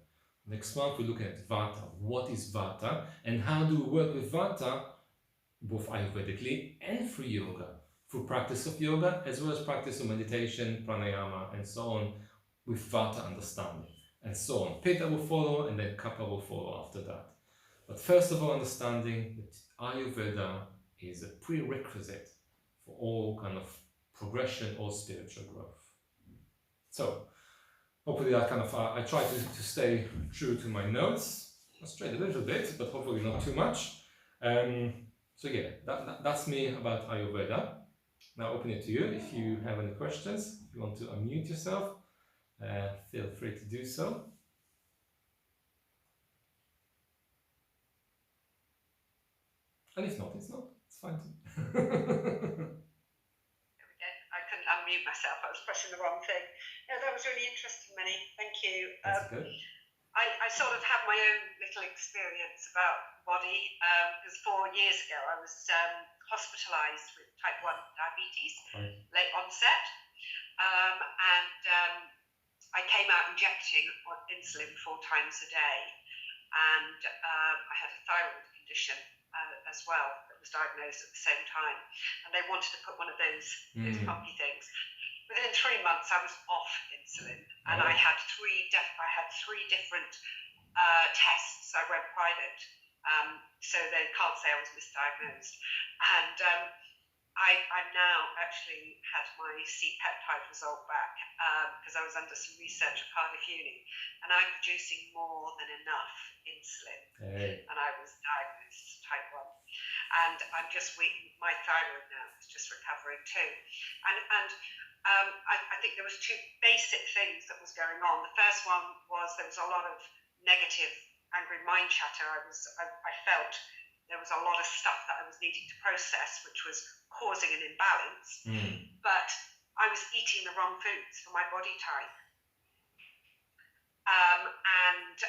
Speaker 1: Next month, we're looking at Vata. What is Vata and how do we work with Vata, both Ayurvedically and through yoga, through practice of yoga as well as practice of meditation, pranayama, and so on, with Vata understanding, and so on. Pitta will follow, and then Kapha will follow after that. But first of all, understanding that Ayurveda is a prerequisite for all kind of progression or spiritual growth. So, hopefully I try to stay true to my notes. I strayed a little bit, but hopefully not too much. So yeah, that's me about Ayurveda. Now open it to you. If you have any questions, if you want to unmute yourself, feel free to do so. And if not, it's not. It's fine too.
Speaker 2: There we go. I couldn't unmute myself. I was pressing the wrong thing. Yeah, that was really interesting, Manny. Thank you.
Speaker 1: That's good.
Speaker 2: I sort of have my own little experience about body because 4 years ago I was hospitalised with type 1 diabetes, late onset, and I came out injecting insulin 4 times a day, and I had a thyroid condition as well that was diagnosed at the same time, and they wanted to put one of those pumpy things. Within 3 months, I was off insulin, and I had three different tests. I went private, so they can't say I was misdiagnosed. And I've now actually had my C-peptide result back because I was under some research at Cardiff Uni, and I'm producing more than enough insulin. And I was diagnosed type 1. And I'm just waiting. My thyroid now is just recovering too. And I think there was 2 basic things that was going on. The first one was there was a lot of negative, angry mind chatter. I felt there was a lot of stuff that I was needing to process, which was causing an imbalance. But I was eating the wrong foods for my body type. And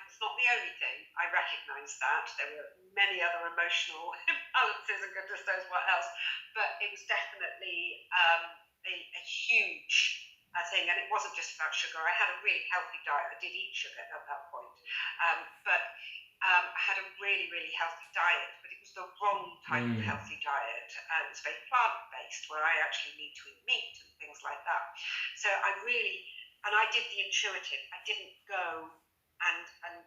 Speaker 2: it's not the only thing. I recognise that. There were many other emotional imbalances and goodness knows what else. But it was definitely a huge thing. And it wasn't just about sugar. I had a really healthy diet. I did eat sugar at that point. But I had a really, really healthy diet. But it was the wrong type of healthy diet. It was very plant-based, where I actually need to eat meat and things like that. So I did the intuitive. I didn't go and I'm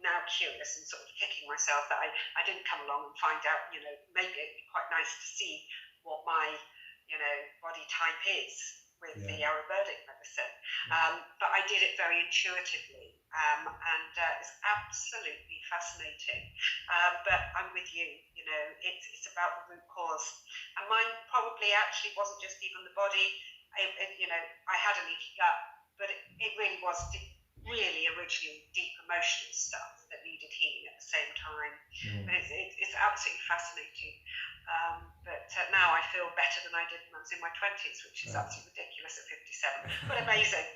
Speaker 2: now curious and sort of kicking myself that I didn't come along and find out, maybe it'd be quite nice to see what my, body type is with the Ayurvedic medicine. But I did it very intuitively, and it's absolutely fascinating. But I'm with you, it's about the root cause. And mine probably actually wasn't just even the body. I had a leaky gut, but it really was really originally deep emotional stuff that needed healing at the same time. But it's absolutely fascinating. But now I feel better than I did when I was in my 20s, which is absolutely ridiculous at 57, but amazing.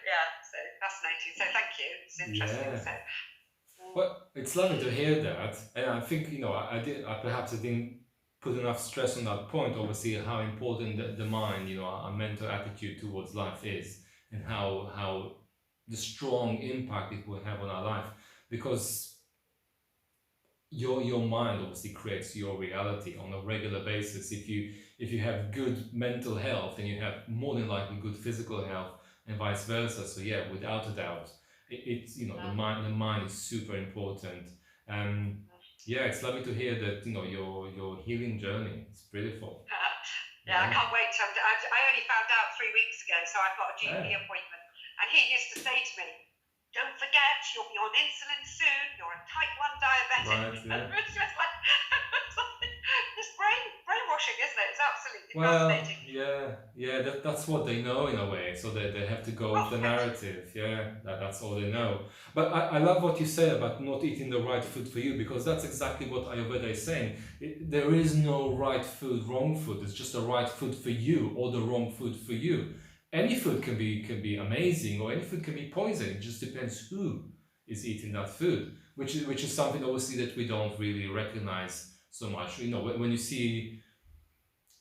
Speaker 2: Yeah, so fascinating. So thank you. It's interesting.
Speaker 1: Yeah. Well, it's lovely to hear that, and I think I perhaps didn't put enough stress on that point. Obviously, how important the mind, our mental attitude towards life is, and how the strong impact it will have on our life, because your mind obviously creates your reality on a regular basis. If you have good mental health, then you have more than likely good physical health, and vice versa. So yeah, without a doubt, it's the mind is super important. Yeah, it's lovely to hear that, your healing journey. It's beautiful.
Speaker 2: Yeah, I
Speaker 1: Yeah.
Speaker 2: can't wait. I only found out 3 weeks ago, so I've got a GP
Speaker 1: Yeah.
Speaker 2: appointment. And he used to say to me, don't forget, you'll be on insulin soon. You're a type 1 diabetic.
Speaker 1: Right,
Speaker 2: And
Speaker 1: yeah.
Speaker 2: it's just like, it's brainwashing, isn't it? It's absolutely
Speaker 1: Well,
Speaker 2: fascinating.
Speaker 1: yeah, that's what they know in a way, so they have to go with the narrative. Yeah, that's all they know. But I love what you said about not eating the right food for you, because that's exactly what Ayurveda is saying. There is no right food, wrong food. It's just the right food for you or the wrong food for you. Any food can be amazing, or any food can be poison. It just depends who is eating that food, which is something obviously that we don't really recognize so much. When you see,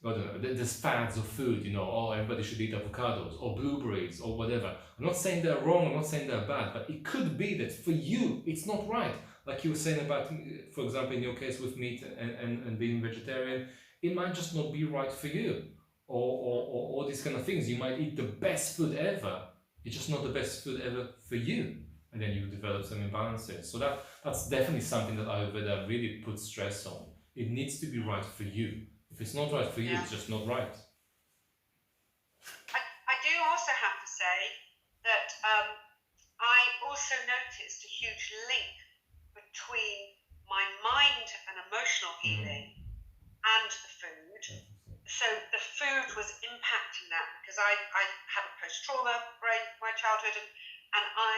Speaker 1: I don't know, there's fads of food, oh, everybody should eat avocados or blueberries or whatever. I'm not saying they're wrong, I'm not saying they're bad, but it could be that for you, it's not right. Like you were saying about, for example, in your case with meat and being vegetarian, it might just not be right for you. Or all these kind of things. You might eat the best food ever, it's just not the best food ever for you. And then you develop some imbalances. So that's definitely something that Ayurveda really puts stress on. It needs to be right for you. If it's not right for you, it's just not right.
Speaker 2: I do also have to say that I also noticed a huge link between my mind and emotional healing and the food. So the food was impacting that, because I had a post-trauma brain, my childhood, and I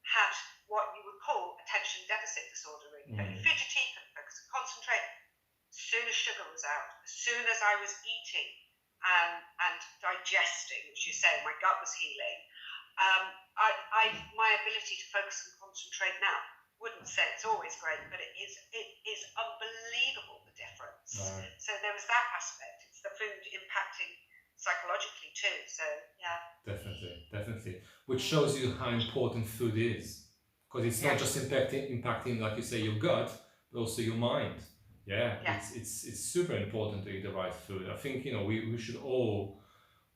Speaker 2: had what you would call attention deficit disorder, very fidgety, couldn't focus and concentrate. As soon as sugar was out, as soon as I was eating and digesting, as you say, my gut was healing, my ability to focus and concentrate now, wouldn't say it's always great, but it is unbelievable, the difference.
Speaker 1: Right.
Speaker 2: So there was that aspect. It's the food impacting psychologically too. So yeah.
Speaker 1: Definitely. Which shows you how important food is, because it's not just impacting, like you say, your gut, but also your mind. Yeah. It's super important to eat the right food. I think we should all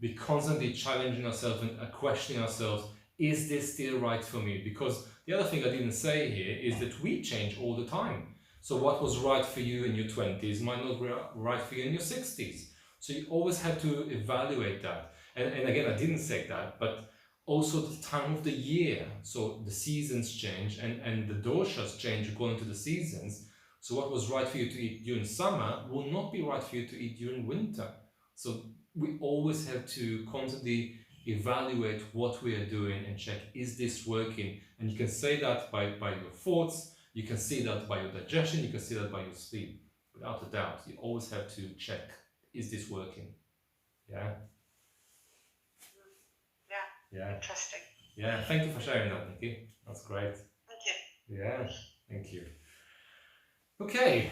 Speaker 1: be constantly challenging ourselves and questioning ourselves. Is this still right for me? Because the other thing I didn't say here is that we change all the time. So what was right for you in your 20s might not be right for you in your 60s. So you always have to evaluate that. And again, I didn't say that, but also the time of the year. So the seasons change and the doshas change according to the seasons. So what was right for you to eat during summer will not be right for you to eat during winter. So we always have to constantly evaluate what we are doing and check, is this working? And you can say that by your thoughts, you can see that by your digestion, you can see that by your sleep. Without a doubt, you always have to check, is this working? Yeah. Yeah.
Speaker 2: Interesting.
Speaker 1: Yeah, thank you for sharing that, Nikki. That's great.
Speaker 2: Thank you.
Speaker 1: Yeah, thank you. Okay,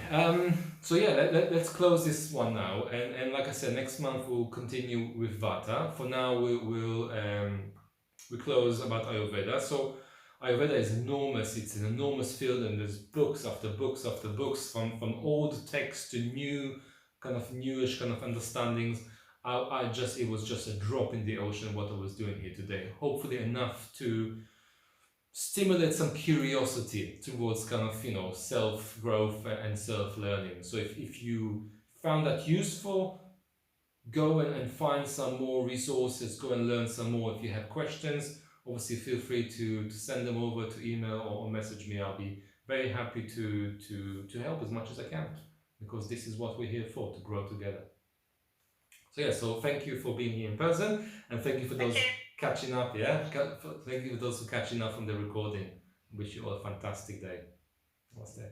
Speaker 1: so yeah, let's close this one now, and like I said, next month we'll continue with Vata. For now, we'll close about Ayurveda. So Ayurveda is enormous; it's an enormous field, and there's books after books after books, from old texts to new kind of newish kind of understandings. It was just a drop in the ocean what I was doing here today. Hopefully enough to stimulate some curiosity towards kind of self-growth and self-learning. So if you found that useful, go and find some more resources, go and learn some more. If you have questions, obviously feel free to send them over to email or message me. I'll be very happy to help as much as I can, because this is what we're here for, to grow together. So yeah, so thank you for being here in person, and thank you for those catching up. Thank you for those who catching up from the recording. Wish you all a fantastic day. Namaste.